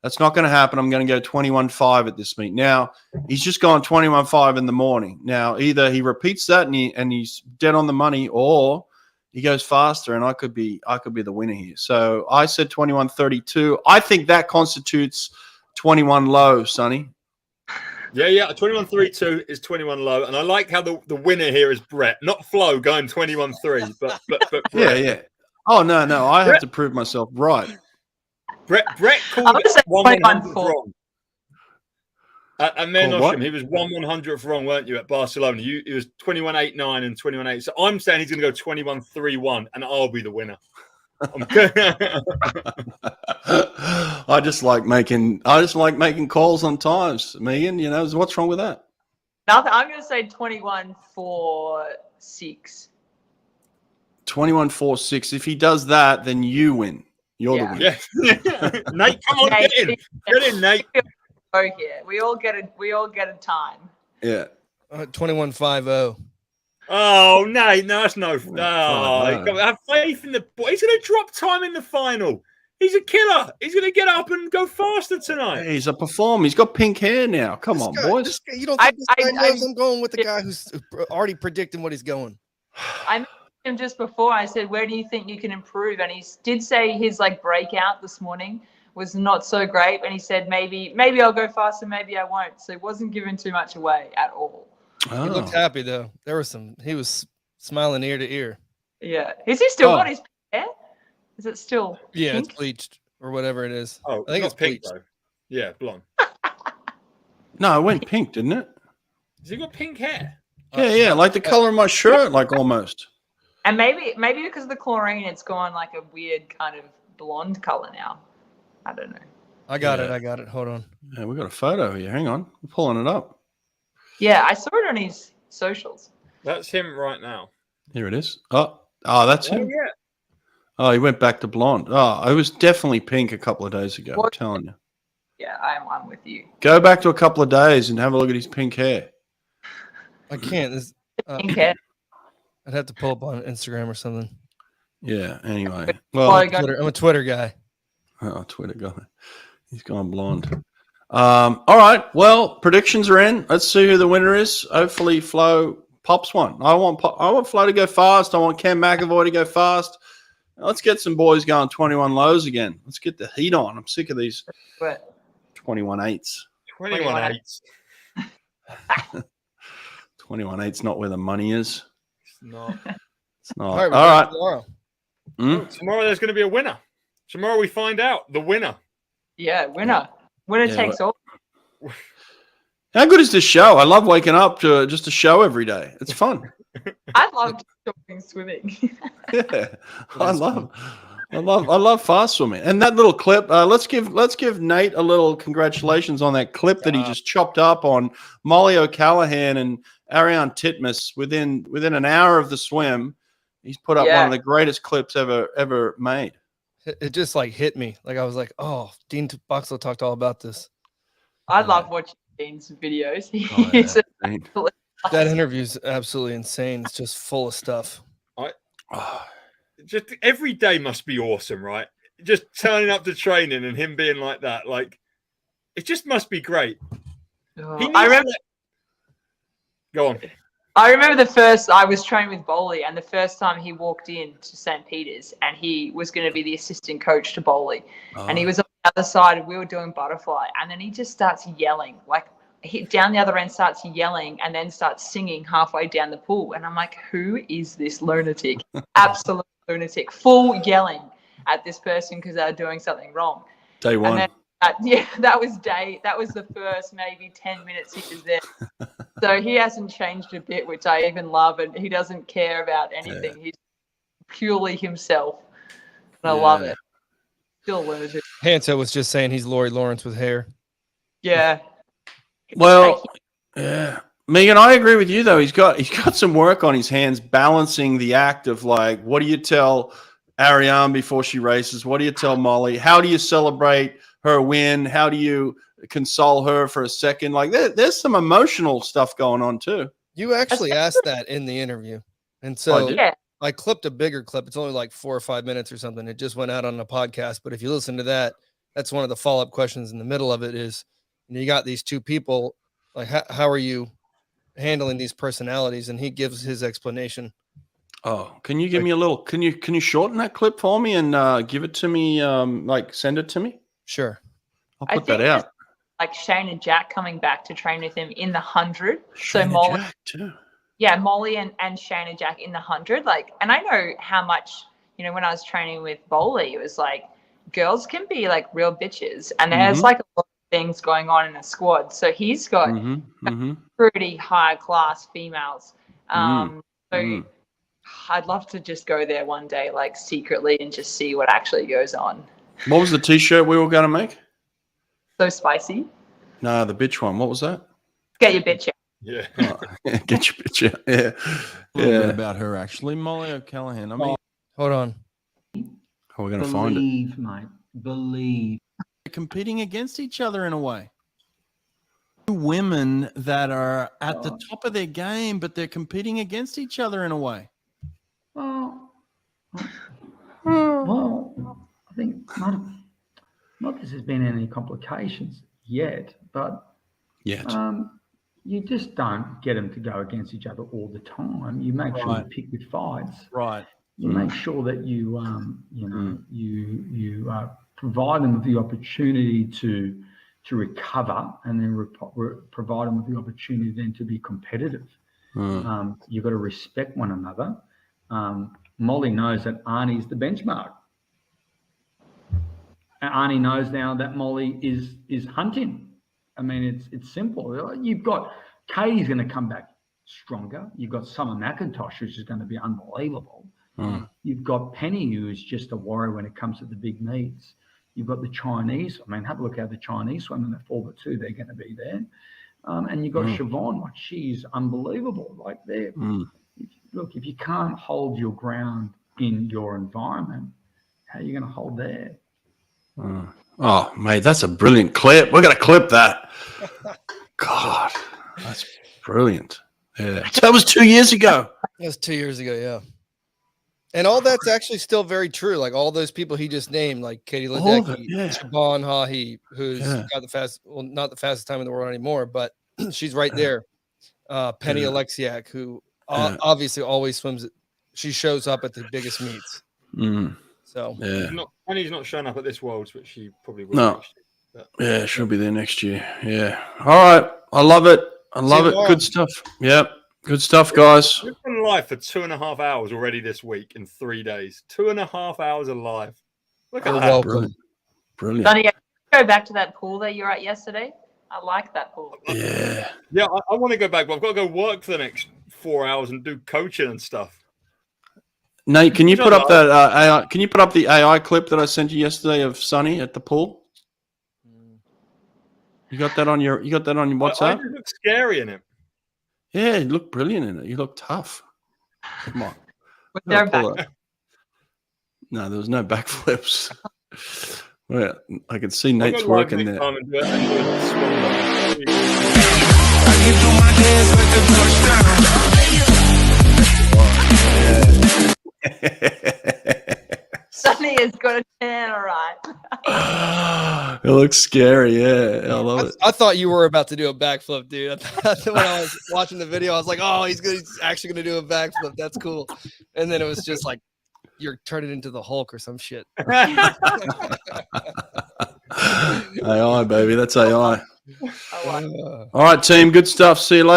A: that's not going to happen. I'm going to go 21.5 at this meet. Now, he's just gone 21.5 in the morning. Now, either he repeats that and he's dead on the money, or he goes faster, and I could be the winner here. So I said 21.32. I think that constitutes 21 low, Sonny.
F: Yeah. 21.32 is 21 low, and I like how the winner here is Brett, not Flo going 21.3, but Brett.
A: Yeah. Oh no, I have to prove myself right.
F: Brett called it 1/100th wrong. At Menosham, he was 1/100th wrong, weren't you, at Barcelona? He was 21.89 and 21.8. So I'm saying he's going to go 21.31, and I'll be the winner.
A: I just like making calls on times, Megan. What's wrong with that?
C: Nothing. I'm going to say 21.46.
A: 21.46. If he does that, then you win. You're the winner.
F: Yeah. Nate, come on,
C: Nate,
F: get in, Nate.
C: Oh yeah, we all get a time.
A: Yeah.
D: 21.50.
F: Oh, Nate, no, that's no. Have faith in the boy. He's going to drop time in the final. He's a killer. He's going to get up and go faster tonight.
A: He's a performer. He's got pink hair now. Come on, boys.
D: You don't think this guy knows? I'm going with the guy who's already predicting what he's going.
C: I met him just before. I said, where do you think you can improve? And he did say his breakout this morning was not so great. And he said, maybe I'll go faster, maybe I won't. So he wasn't giving too much away at all.
D: Oh. He looked happy though. He was smiling ear to ear.
C: Yeah. Is he still got his hair? Is it still
D: pink?
C: Pink?
D: It's bleached or whatever it is.
F: Oh,
D: I think it's
F: pink
D: bleached.
F: though. Yeah, blonde.
A: No, it went pink, didn't it?
F: Has he got pink hair?
A: Yeah, like the color of my shirt, almost.
C: And maybe because of the chlorine, it's gone like a weird kind of blonde color now. I don't know.
D: I got it. Hold on.
A: Yeah, we got a photo here. Hang on. We're pulling it up.
C: Yeah, I saw it on his socials.
F: That's him right now.
A: Here it is. Oh, that's him.
F: Yeah.
A: Oh, he went back to blonde. Oh, it was definitely pink a couple of days ago. I'm telling you.
C: Yeah, I'm with you.
A: Go back to a couple of days and have a look at his pink hair.
D: I can't.
C: Pink hair.
D: I'd have to pull up on Instagram or something.
A: Yeah. Anyway, well,
D: I'm a Twitter guy.
A: Oh, Twitter guy. He's gone blonde. All right. Well, predictions are in. Let's see who the winner is. Hopefully, Flo pops one. I want Flo to go fast. I want Cam McEvoy to go fast. Let's get some boys going 21 lows again. Let's get the heat on. I'm sick of these 21.8s.
F: 21.8s.
A: 21.8's not where the money is.
F: It's not.
A: It's not.
D: All
A: right.
D: Tomorrow.
F: Tomorrow there's going to be a winner. Tomorrow we find out the winner.
C: Yeah, winner. Winner takes all.
A: How good is this show? I love waking up to just a show every day. It's fun.
C: I love talking swimming.
A: Yeah, I love fast swimming. And that little clip. Let's give Nate a little congratulations on that clip that he just chopped up on Mollie O'Callaghan and Ariane Titmus within an hour of the swim. He's put up one of the greatest clips ever made.
D: It just hit me. I was like, oh, Dean Boxlow talked all about this.
C: I love watching Dean's videos.
D: That interview is absolutely insane. It's just full of stuff.
F: Just every day must be awesome, right? just turning up to training and him being like that, like it just must be great.
C: I remember.
F: Go on.
C: I remember I was training with Mollie, and the first time he walked in to St. Peter's, and he was going to be the assistant coach to Mollie, and he was on the other side, and we were doing butterfly, and then he just starts yelling, like he down the other end starts yelling, and then starts singing halfway down the pool, and I'm like, who is this lunatic? Absolute lunatic, full yelling at this person because they're doing something wrong.
A: Day one.
C: And then, that was the first maybe 10 minutes he was there. So he hasn't changed a bit, which I even love, and he doesn't care about anything. He's purely himself, and I love it. Still lunatic.
D: Hanso was just saying he's Lori Lawrence with hair.
C: Yeah.
A: Well, yeah. Megan, I agree with you though. He's got some work on his hands balancing the act of like, what do you tell Ariane before she races? What do you tell Mollie? How do you celebrate her win? How do you console her for a second? Like there's some emotional stuff going on too.
D: You actually asked that in the interview. And so I clipped a bigger clip. It's only like 4 or 5 minutes or something. It just went out on the podcast. But if you listen to that, that's one of the follow-up questions in the middle of it is, you got these two people, like how are you handling these personalities? And he gives his explanation.
A: Oh, can you give me a little, can you shorten that clip for me and give it to me, like send it to me?
D: Sure.
A: I'll put that out.
C: Like Shane and Jack coming back to train with him in the 100.
A: Shane
C: so Mollie,
A: and Jack too.
C: Yeah, Mollie and Shane and Jack in the 100. Like, and I know how much, when I was training with Goldy, it was like girls can be like real bitches, and there's like a lot of things going on in a squad. So he's got pretty high class females. So I'd love to just go there one day, like secretly, and just see what actually goes on.
A: What was the T-shirt we were going to make?
C: So spicy.
A: No, the bitch one. What was that?
C: Get your bitch out.
F: Yeah.
A: Get your bitch out. Yeah.
G: A little bit about her, actually. Mollie O'Callaghan. I mean,
D: hold on.
A: How are we going to find it?
E: Believe, mate. Believe.
G: they're competing against each other in a way. Women that are at the top of their game, but they're competing against each other in a way.
E: Well, I think not that there's been any complications yet, but you just don't get them to go against each other all the time. You make sure you pick your fights.
G: Right.
E: You make sure that you provide them with the opportunity to recover, and then provide them with the opportunity then to be competitive. You've got to respect one another. Mollie knows that Arnie's the benchmark. And Arnie knows now that Mollie is hunting. I mean, it's simple. You've got Katie's going to come back stronger. You've got Summer McIntosh, which is going to be unbelievable. You've got Penny, who is just a warrior when it comes to the big meets. You've got the Chinese. I mean, have a look at the Chinese women at 4x2. They're going to be there. And you've got Siobhan. Like, she's unbelievable. Like, look, if you can't hold your ground in your environment, how are you going to hold there?
A: Oh, mate, that's a brilliant clip. We're going to clip that. God, that's brilliant. Yeah. That was 2 years ago.
D: That was 2 years ago, yeah. And all that's actually still very true. Like all those people he just named, like Katie Ledecky, Siobhan Hahi, who's got the fastest, well, not the fastest time in the world anymore, but she's right there. Penny Alexiak, who obviously always swims. She shows up at the biggest meets. So
F: Penny's not showing up at this Worlds, but she probably will.
A: No.
F: Next year,
A: Yeah, she'll be there next year. Yeah. All right. I love it. I love it. Good stuff. Yep. Good stuff, guys.
F: We've been live for 2.5 hours already this week in 3 days. 2.5 hours of live. Look at that.
A: Brilliant.
C: Sonny, go back to that pool that you were at yesterday. I like that pool.
A: Yeah.
F: Yeah, I want to go back, but I've got to go work for the next 4 hours and do coaching and stuff.
A: Nate, can you put up that AI? Can you put up the AI clip that I sent you yesterday of Sonny at the pool? You got that on your WhatsApp?
F: I just look scary in it.
A: Yeah, you look brilliant in it. You look tough. Come on.
C: No,
A: there was no backflips. Well, I can see Nate's working there.
C: Sonny has got a tan, all right.
A: It looks scary. Yeah, I love it.
D: I thought you were about to do a backflip, dude. I thought when I was watching the video, I was like, "Oh, he's actually gonna do a backflip. That's cool." And then it was just like you're turning into the Hulk or some shit.
A: AI, baby. That's AI.
C: I like it.
A: All right, team. Good stuff. See you later.